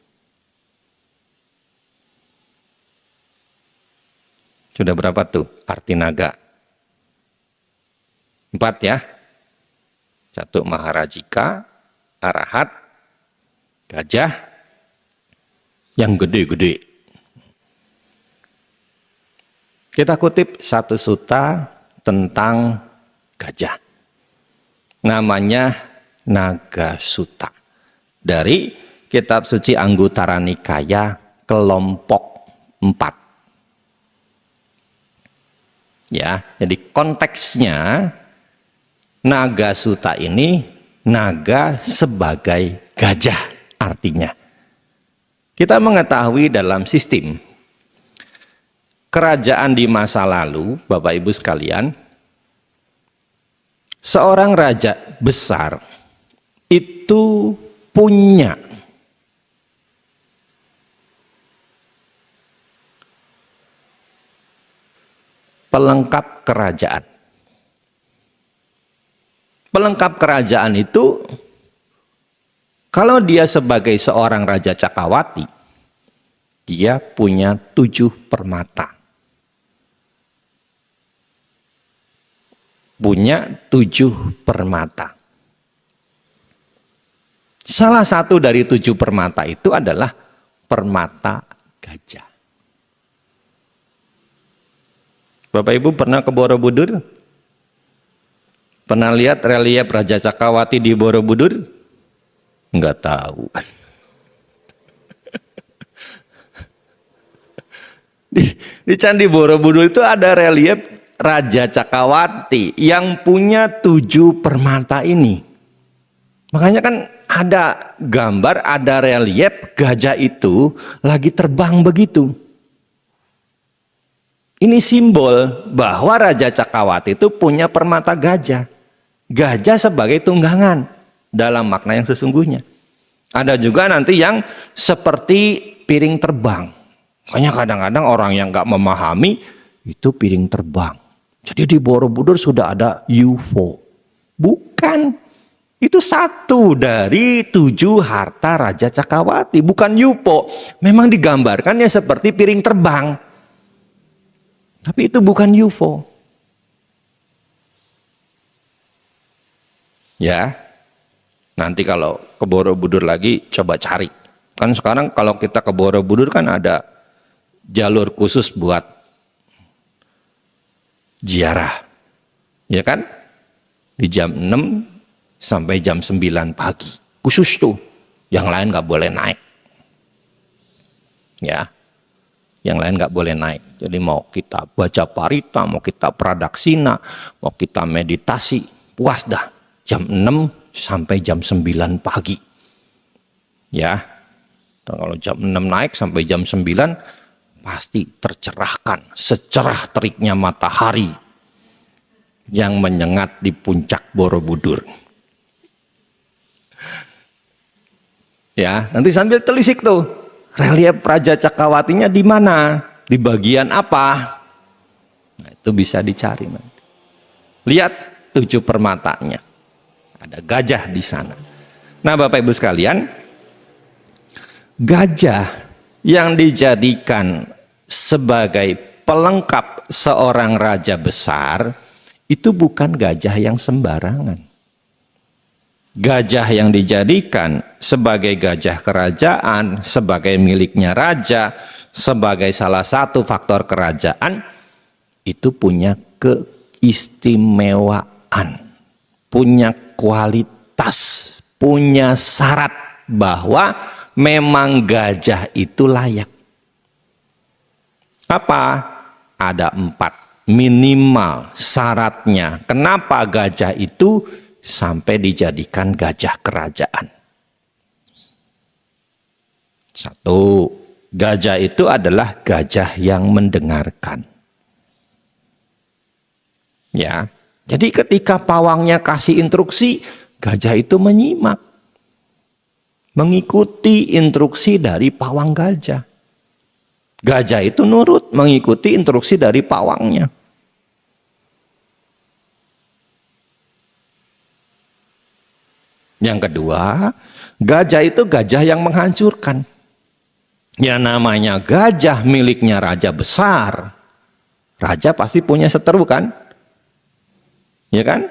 Sudah berapa tuh arti naga? 4 ya. 1 Maharajika, Arahat, gajah, yang gede-gede. Kita kutip satu sutta tentang gajah. Namanya Naga Sutta. Dari kitab suci Anguttara Nikaya kelompok 4. Ya, jadi konteksnya Naga Sutta ini naga sebagai gajah artinya. Kita mengetahui dalam sistem kerajaan di masa lalu, Bapak Ibu sekalian, seorang raja besar itu punya pelengkap kerajaan. Pelengkap kerajaan itu, kalau dia sebagai seorang Raja Cakrawati, dia punya 7 permata. Punya 7 permata. Salah satu dari 7 permata itu adalah permata gajah. Bapak Ibu pernah ke Borobudur? Pernah lihat relief Raja Cakrawati di Borobudur? Enggak tahu. Di Candi Borobudur itu ada relief Raja Cakrawati yang punya 7 permata ini. Makanya kan ada gambar, ada relief gajah itu lagi terbang begitu. Ini simbol bahwa Raja Cakrawati itu punya permata gajah. Gajah sebagai tunggangan dalam makna yang sesungguhnya. Ada juga nanti yang seperti piring terbang. Makanya kadang-kadang orang yang nggak memahami itu piring terbang. Jadi di Borobudur sudah ada UFO. Bukan. Itu satu dari 7 harta Raja Cakrawati. Bukan UFO. Memang digambarkannya seperti piring terbang. Tapi itu bukan UFO. Ya, nanti kalau ke Borobudur lagi coba cari. Kan sekarang kalau kita ke Borobudur kan ada jalur khusus buat ziarah. Ya kan? Di jam 6 sampai jam 9 pagi. Khusus tuh. Yang lain nggak boleh naik. Ya. Yang lain nggak boleh naik. Jadi mau kita baca parita, mau kita pradaksina, mau kita meditasi, puas dah. Jam 6 sampai jam 9 pagi. Ya. Dan kalau jam 6 naik sampai jam 9 pasti tercerahkan secerah teriknya matahari yang menyengat di puncak Borobudur. Ya, nanti sambil telisik tuh. Relief Raja Cakrawatinya di mana? Di bagian apa? Nah, itu bisa dicari nanti. Lihat 7 permatanya. Ada gajah di sana. Nah, Bapak Ibu sekalian, gajah yang dijadikan sebagai pelengkap seorang raja besar itu bukan gajah yang sembarangan. Gajah yang dijadikan sebagai gajah kerajaan, sebagai miliknya raja, sebagai salah satu faktor kerajaan, itu punya keistimewaan, punya kualitas, punya syarat bahwa memang gajah itu layak. Apa? Ada 4 minimal syaratnya. Kenapa gajah itu sampai dijadikan gajah kerajaan? 1, gajah itu adalah gajah yang mendengarkan. Ya, Jadi ketika pawangnya kasih instruksi, gajah itu menyimak. Mengikuti instruksi dari pawang gajah. Gajah itu nurut mengikuti instruksi dari pawangnya. Yang kedua, gajah itu gajah yang menghancurkan. Ya namanya gajah miliknya raja besar. Raja pasti punya seteru kan? Ya kan?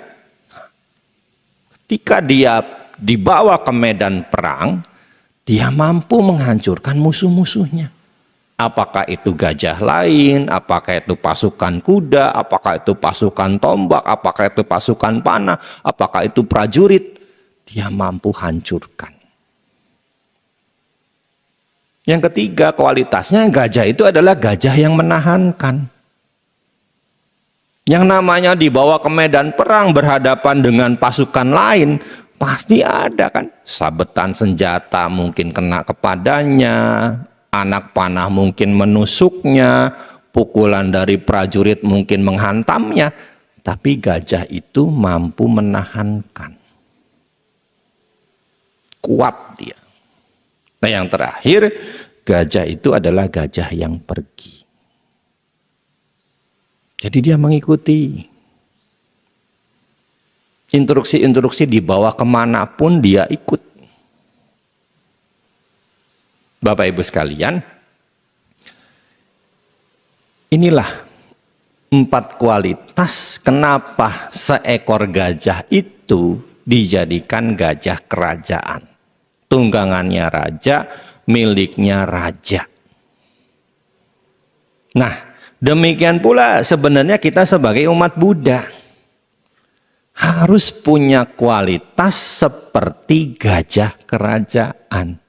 Ketika dia dibawa ke medan perang, dia mampu menghancurkan musuh-musuhnya. Apakah itu gajah lain, apakah itu pasukan kuda, apakah itu pasukan tombak, apakah itu pasukan panah, apakah itu prajurit, dia mampu hancurkan. Yang ketiga, kualitasnya gajah itu adalah gajah yang menahankan. Yang namanya dibawa ke medan perang berhadapan dengan pasukan lain, pasti ada kan sabetan senjata mungkin kena kepadanya, anak panah mungkin menusuknya, pukulan dari prajurit mungkin menghantamnya, tapi gajah itu mampu menahankan. Kuat dia. Nah yang terakhir, gajah itu adalah gajah yang pergi. Jadi dia mengikuti. Instruksi-instruksi dibawa kemanapun dia ikut. Bapak Ibu sekalian, inilah 4 kualitas kenapa seekor gajah itu dijadikan gajah kerajaan. Tunggangannya raja, miliknya raja. Nah, demikian pula sebenarnya kita sebagai umat Buddha harus punya kualitas seperti gajah kerajaan.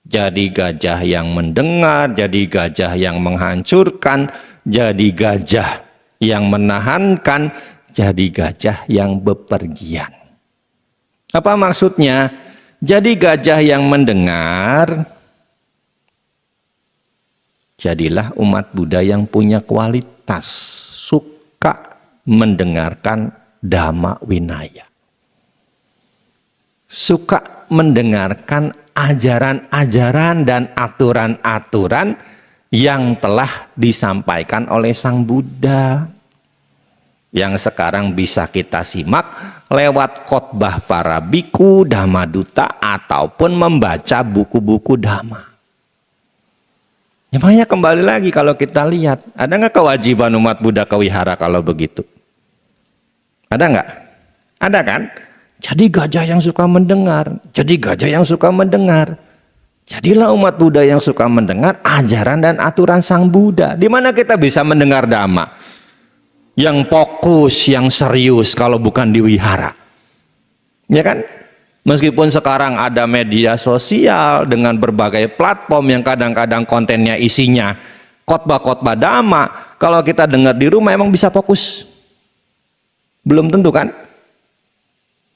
Jadi gajah yang mendengar, jadi gajah yang menghancurkan, jadi gajah yang menahankan, jadi gajah yang bepergian. Apa maksudnya? Jadi gajah yang mendengar, jadilah umat Buddha yang punya kualitas, suka mendengarkan Dhamma Winaya. Suka mendengarkan ajaran-ajaran dan aturan-aturan yang telah disampaikan oleh Sang Buddha. Yang sekarang bisa kita simak lewat khotbah para biku, dhammaduta, ataupun membaca buku-buku dhamma. Ya, makanya kembali lagi kalau kita lihat, ada nggak kewajiban umat Buddha ke wihara kalau begitu? Ada nggak? Ada kan? Jadi gajah yang suka mendengar, jadi gajah yang suka mendengar. Jadilah umat Buddha yang suka mendengar ajaran dan aturan Sang Buddha. Di mana kita bisa mendengar dhamma? Yang fokus, yang serius kalau bukan di wihara. Ya kan? Meskipun sekarang ada media sosial dengan berbagai platform yang kadang-kadang kontennya isinya khotbah-khotbah dhamma, kalau kita dengar di rumah emang bisa fokus? Belum tentu kan?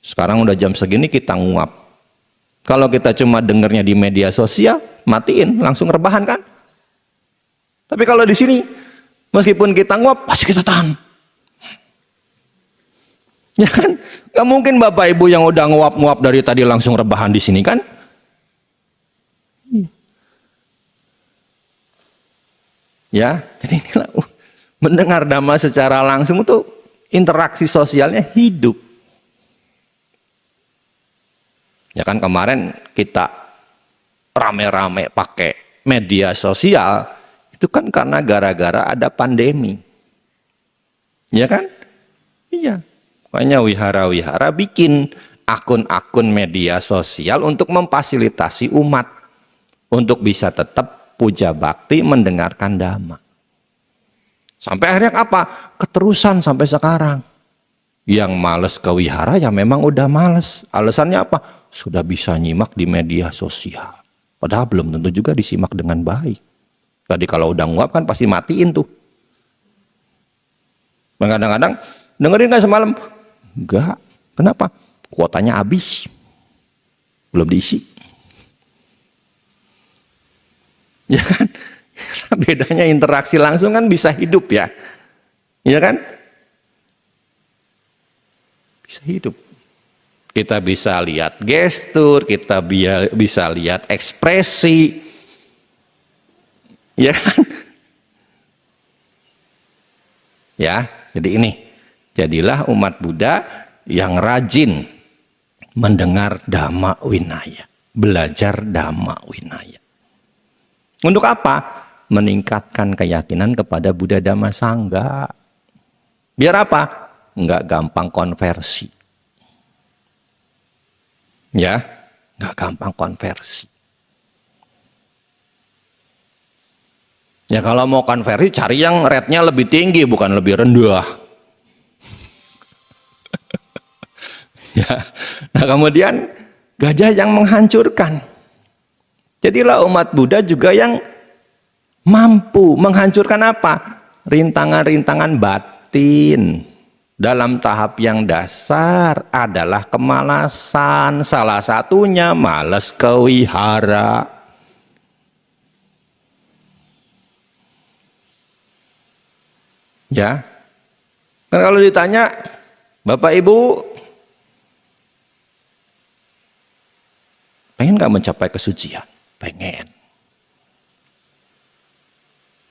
Sekarang udah jam segini kita nguap. Kalau kita cuma dengarnya di media sosial, matiin, langsung rebahan kan? Tapi kalau di sini, meskipun kita nguap, pasti kita tahan. Ya kan? Gak mungkin Bapak Ibu yang udah nguap-nguap dari tadi langsung rebahan di sini kan? Ya, jadi inilah mendengar dhamma secara langsung itu interaksi sosialnya hidup. Ya kan kemarin kita rame-rame pakai media sosial itu kan karena gara-gara ada pandemi. Ya kan? Iya. Makanya wihara-wihara bikin akun-akun media sosial untuk memfasilitasi umat untuk bisa tetap puja bakti mendengarkan dhamma. Sampai akhirnya apa? Keterusan sampai sekarang. Yang males ke wihara ya memang udah males. Alasannya apa? Sudah bisa nyimak di media sosial. Padahal belum tentu juga disimak dengan baik. Tadi kalau udah nguap kan pasti matiin tuh. Kadang-kadang dengerin nggak semalam? Enggak. Kenapa? Kuotanya habis. Belum diisi. Ya kan? Bedanya interaksi langsung kan bisa hidup ya. Ya kan? bisa hidup. Kita bisa lihat gestur, kita bisa lihat ekspresi, ya kan? Ya, jadi ini, jadilah umat Buddha yang rajin mendengar Dhamma Winaya, belajar Dhamma Winaya. Untuk apa? Meningkatkan keyakinan kepada Buddha Dhamma Sangha. Biar apa? Enggak gampang konversi. Ya, nggak gampang konversi. Ya kalau mau konversi cari yang rate-nya lebih tinggi bukan lebih rendah. Ya. Nah kemudian gajah yang menghancurkan. Jadilah umat Buddha juga yang mampu menghancurkan apa? Rintangan-rintangan batin. Dalam tahap yang dasar adalah kemalasan. Salah satunya malas kewihara. Ya. Kan kalau ditanya, Bapak Ibu pengen nggak mencapai kesucian? Pengen.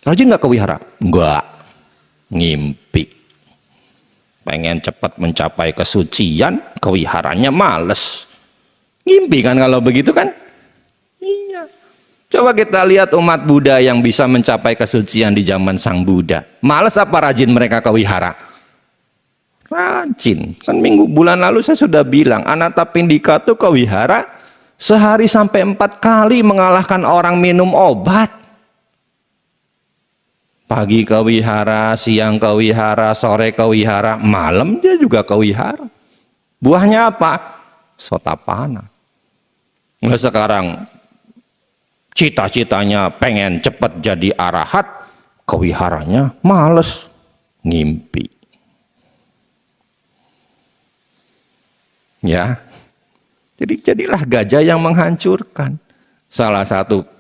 Rajin nggak kewihara? Enggak. Ngimpi. Pengen cepat mencapai kesucian, kewiharannya males. Ngimpi kan kalau begitu kan? Iya. Coba kita lihat umat Buddha yang bisa mencapai kesucian di zaman Sang Buddha. Males apa rajin mereka kewihara? Rajin. Kan bulan lalu saya sudah bilang, Anathapindika tuh kewihara sehari sampai 4 kali mengalahkan orang minum obat. Pagi kewihara, siang kewihara, sore kewihara, malam dia juga kewihara. Buahnya apa? Sotapanna. Nah sekarang cita-citanya pengen cepat jadi arahat, kewiharanya males, ngimpi. Ya, jadilah gajah yang menghancurkan. Salah satu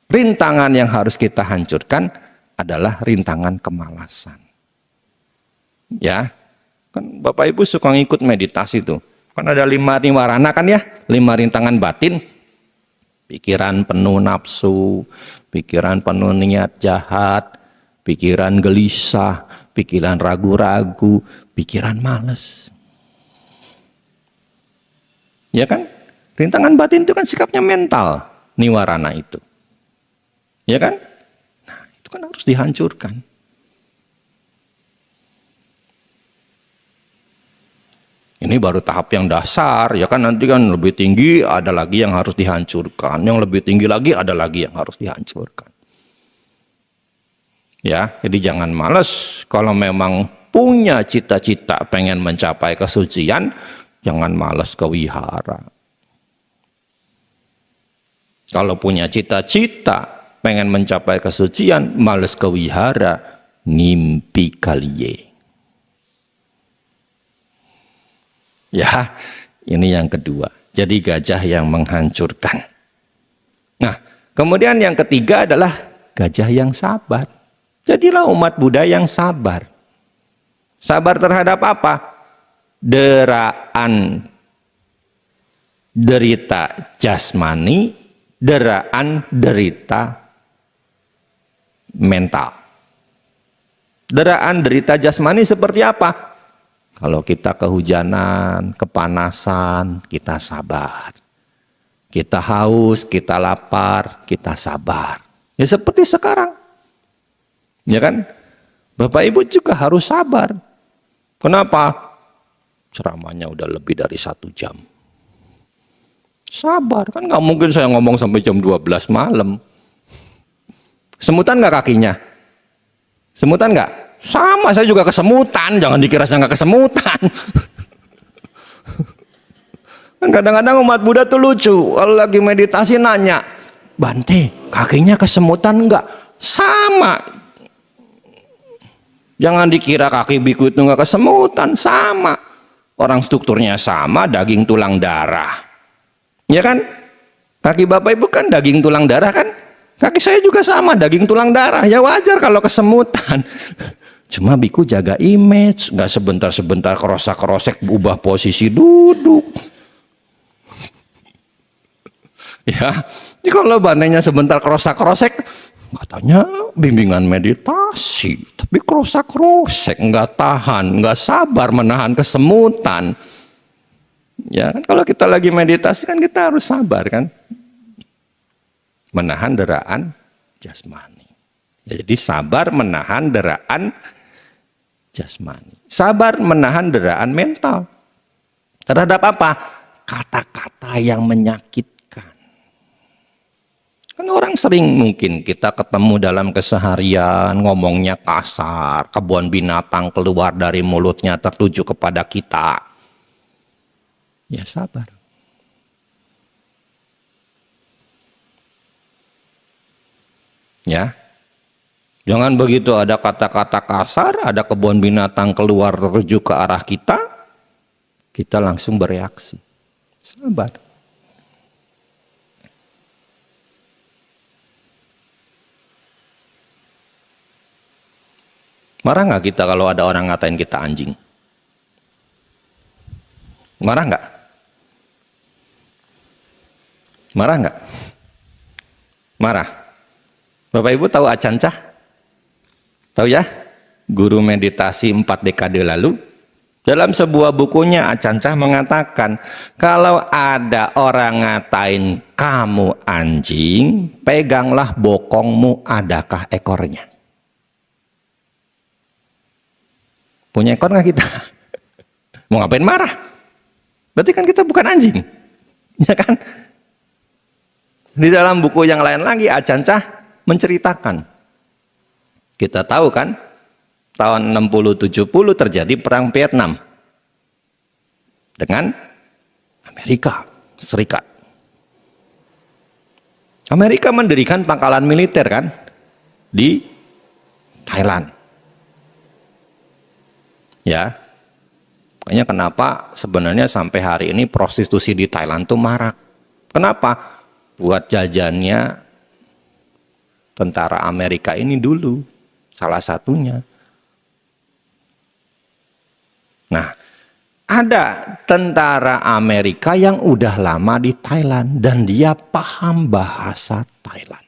rintangan yang harus kita hancurkan adalah rintangan kemalasan. Ya, kan Bapak Ibu suka ngikut meditasi tuh. Kan ada 5 niwarana kan ya, 5 rintangan batin. Pikiran penuh nafsu, pikiran penuh niat jahat, pikiran gelisah, pikiran ragu-ragu, pikiran males. Ya kan? Rintangan batin itu kan sikapnya mental, niwarana itu. Ya kan? Nah, itu kan harus dihancurkan. Ini baru tahap yang dasar, ya kan nanti kan lebih tinggi ada lagi yang harus dihancurkan. Yang lebih tinggi lagi ada lagi yang harus dihancurkan. Ya, jadi jangan males kalau memang punya cita-cita pengen mencapai kesucian, jangan males kewihara. Kalau punya cita-cita pengen mencapai kesucian, males kewihara, ngimpi kaliye. Ya, ini yang kedua. Jadi gajah yang menghancurkan. Nah, kemudian yang ketiga adalah gajah yang sabar. Jadilah umat Buddha yang sabar. Sabar terhadap apa? Deraan derita jasmani, deraan derita mental. Deraan derita jasmani seperti apa? Kalau kita kehujanan, kepanasan, kita sabar. Kita haus, kita lapar, kita sabar. Ya seperti sekarang. Ya kan? Bapak Ibu juga harus sabar. Kenapa? Ceramahnya udah lebih dari 1 jam. Sabar, kan nggak mungkin saya ngomong sampai jam 12 malam. Semutan nggak kakinya? Semutan nggak? Sama, saya juga kesemutan. Jangan dikira saya nggak kesemutan. Kan kadang-kadang umat Buddha tuh lucu. Kalau lagi meditasi nanya, Bante, kakinya kesemutan nggak? Sama. Jangan dikira kaki biku itu nggak kesemutan. Sama. Orang strukturnya sama, daging tulang darah. Ya kan? Kaki Bapak Ibu kan daging tulang darah kan? Kaki saya juga sama, daging tulang darah. Ya wajar kalau kesemutan. Cuma biku jaga image, nggak sebentar-sebentar kerosak-kerosek ubah posisi duduk. Ya, jadi kalau bandengnya sebentar kerosak-kerosek, katanya bimbingan meditasi, tapi kerosak-kerosek, nggak tahan, nggak sabar menahan kesemutan. Ya kan kalau kita lagi meditasi kan kita harus sabar kan, menahan deraan jasmani. Ya, jadi sabar menahan deraan jasmani, sabar menahan deraan mental. Terhadap apa? Kata-kata yang menyakitkan. Kan orang sering mungkin kita ketemu dalam keseharian ngomongnya kasar, kebun binatang keluar dari mulutnya tertuju kepada kita. Ya sabar. Ya. Jangan begitu ada kata-kata kasar, ada kebun binatang keluar tertuju ke arah kita, kita langsung bereaksi. Sabar. Marah nggak kita kalau ada orang ngatain kita anjing? Marah nggak? Marah nggak? Marah. Bapak Ibu tahu Acancah? Tahu ya? Guru meditasi 4 dekade lalu. Dalam sebuah bukunya Acancah mengatakan, kalau ada orang ngatain kamu anjing, peganglah bokongmu, adakah ekornya? Punya ekor nggak kita? Mau ngapain marah? Berarti kan kita bukan anjing, ya kan? Di dalam buku yang lain lagi Acancah menceritakan, kita tahu kan, tahun 60-70 terjadi perang Vietnam dengan Amerika Serikat. Amerika mendirikan pangkalan militer kan di Thailand. Ya, makanya kenapa sebenarnya sampai hari ini prostitusi di Thailand tuh marak. Kenapa? Buat jajannya tentara Amerika ini dulu, salah satunya. Nah, ada tentara Amerika yang udah lama di Thailand dan dia paham bahasa Thailand.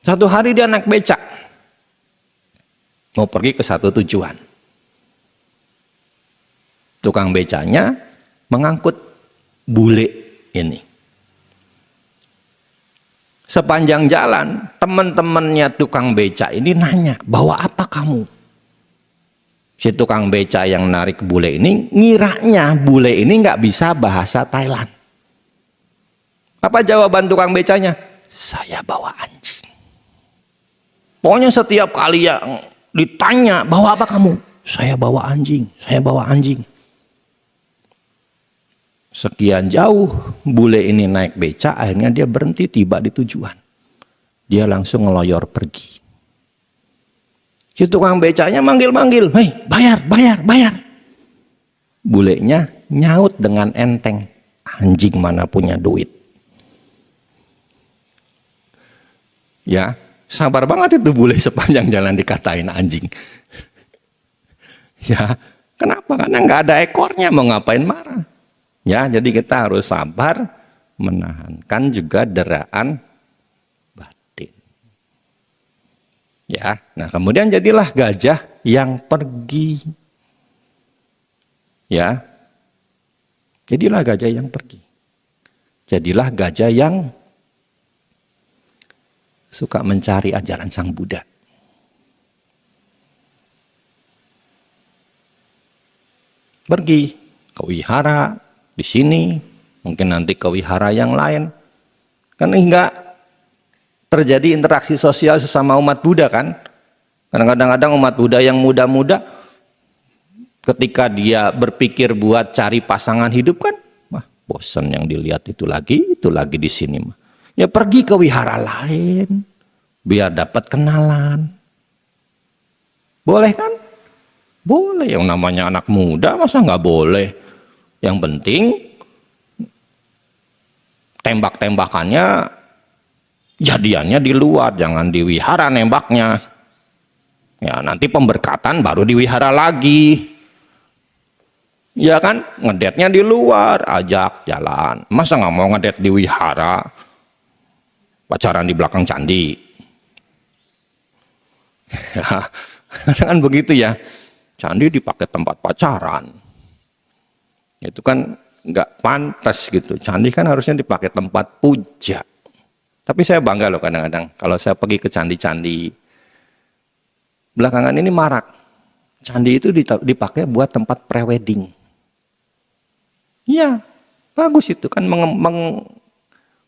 Satu hari dia naik becak, mau pergi ke satu tujuan. Tukang becanya mengangkut bule ini. Sepanjang jalan, teman-temannya tukang beca ini nanya, bawa apa kamu? Si tukang beca yang narik bule ini, ngiranya bule ini nggak bisa bahasa Thailand. Apa jawaban tukang becanya? Saya bawa anjing. Pokoknya setiap kali yang ditanya, bawa apa kamu? Saya bawa anjing, saya bawa anjing. Sekian jauh bule ini naik beca, akhirnya dia berhenti, tiba di tujuan. Dia langsung ngeloyor pergi. Si tukang becanya manggil-manggil, hei bayar, bayar, bayar. Bulenya nyaut dengan enteng, anjing mana punya duit. Ya, sabar banget itu bule sepanjang jalan dikatain anjing. Ya, kenapa? Karena nggak ada ekornya, mau ngapain marah. Ya, jadi kita harus sabar menahankan juga deraan batin. Ya, nah kemudian jadilah gajah yang pergi. Ya, jadilah gajah yang pergi. Jadilah gajah yang suka mencari ajaran Sang Buddha. Pergi ke wihara di sini, mungkin nanti ke wihara yang lain. Kan hingga terjadi interaksi sosial sesama umat Buddha kan. Kadang-kadang umat Buddha yang muda-muda ketika dia berpikir buat cari pasangan hidup kan, wah bosan yang dilihat itu lagi di sini mah. Ya pergi ke wihara lain biar dapat kenalan. Boleh kan? Boleh, yang namanya anak muda masa nggak boleh. Yang penting tembak-tembakannya jadiannya di luar, jangan di wihara nembaknya. Ya, nanti pemberkatan baru diwihara lagi. Ya kan, ngedetnya di luar, ajak jalan. Masa nggak mau ngedet di wihara, pacaran di belakang candi? Ya, kan begitu ya. Candi dipakai tempat pacaran. Itu kan nggak pantas gitu. Candi kan harusnya dipakai tempat puja. Tapi saya bangga loh kadang-kadang kalau saya pergi ke candi-candi. Belakangan ini marak. Candi itu dipakai buat tempat prewedding. Iya, bagus itu kan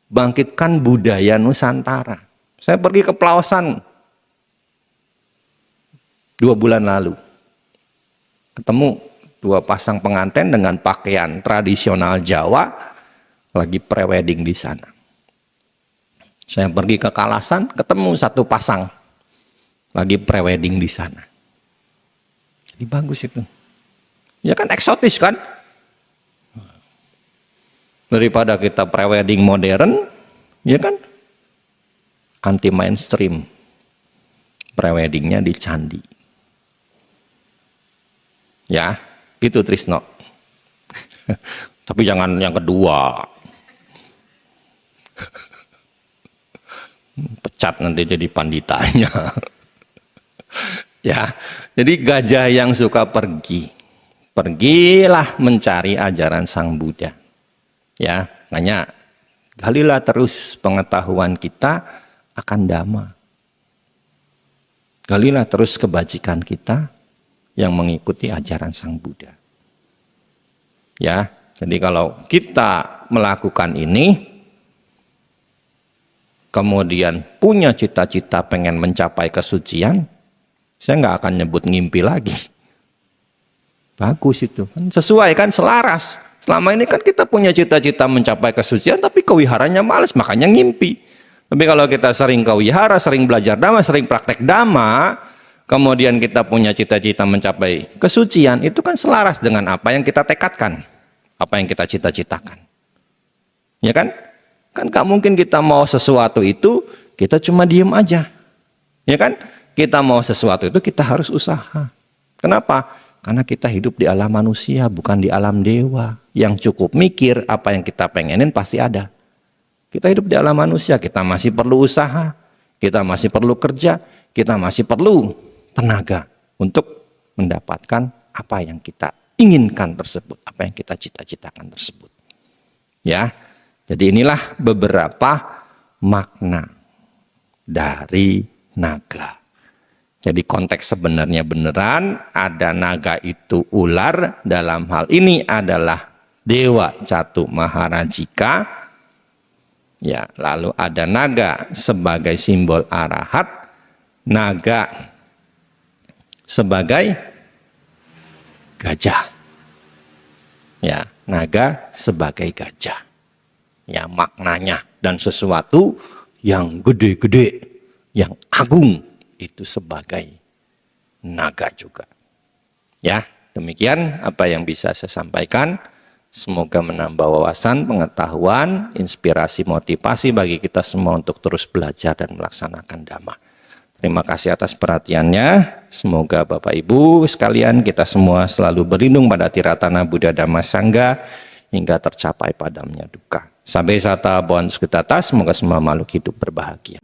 membangkitkan budaya Nusantara. Saya pergi ke Pelausan 2 bulan lalu. Ketemu 2 pasang pengantin dengan pakaian tradisional Jawa lagi prewedding di sana. Saya pergi ke Kalasan, ketemu 1 pasang lagi prewedding di sana. Jadi bagus itu. Ya kan eksotis kan? Daripada kita prewedding modern, ya kan? Anti mainstream. Preweddingnya di candi. Ya, itu Trisno. Tapi jangan yang kedua. Pecat nanti jadi panditanya. Ya, jadi gajah yang suka pergi. Pergilah mencari ajaran Sang Buddha. Ya, makanya galilah terus pengetahuan kita akan Dhamma. Galilah terus kebajikan kita yang mengikuti ajaran Sang Buddha. Ya, jadi kalau kita melakukan ini, kemudian punya cita-cita pengen mencapai kesucian, saya nggak akan nyebut ngimpi lagi. Bagus itu, kan sesuai kan, selaras. Selama ini kan kita punya cita-cita mencapai kesucian, tapi kewiharanya males, makanya ngimpi. Tapi kalau kita sering kewihara, sering belajar Dhamma, sering praktek Dhamma, kemudian kita punya cita-cita mencapai kesucian, itu kan selaras dengan apa yang kita tekadkan, apa yang kita cita-citakan. Ya kan? Kan gak mungkin kita mau sesuatu itu, kita cuma diem aja. Ya kan? Kita mau sesuatu itu, kita harus usaha. Kenapa? Karena kita hidup di alam manusia, bukan di alam dewa. Yang cukup mikir, apa yang kita pengenin pasti ada. Kita hidup di alam manusia, kita masih perlu usaha, kita masih perlu kerja, kita masih perlu tenaga untuk mendapatkan apa yang kita inginkan tersebut, apa yang kita cita-citakan tersebut. Ya, jadi inilah beberapa makna dari naga. Jadi konteks sebenarnya beneran ada naga itu ular, dalam hal ini adalah Dewa Catu Maharajika. Ya, lalu ada naga sebagai simbol arahat, naga sebagai gajah. Ya, naga sebagai gajah. Ya, maknanya dan sesuatu yang gede-gede, yang agung, itu sebagai naga juga. Ya, demikian apa yang bisa saya sampaikan. Semoga menambah wawasan, pengetahuan, inspirasi, motivasi bagi kita semua untuk terus belajar dan melaksanakan Dhamma. Terima kasih atas perhatiannya. Semoga Bapak Ibu sekalian kita semua selalu berlindung pada tiratana Buddha Dhamma Sangha hingga tercapai padamnya duka. Sampai sata bhavantu sukhita, semoga semua makhluk hidup berbahagia.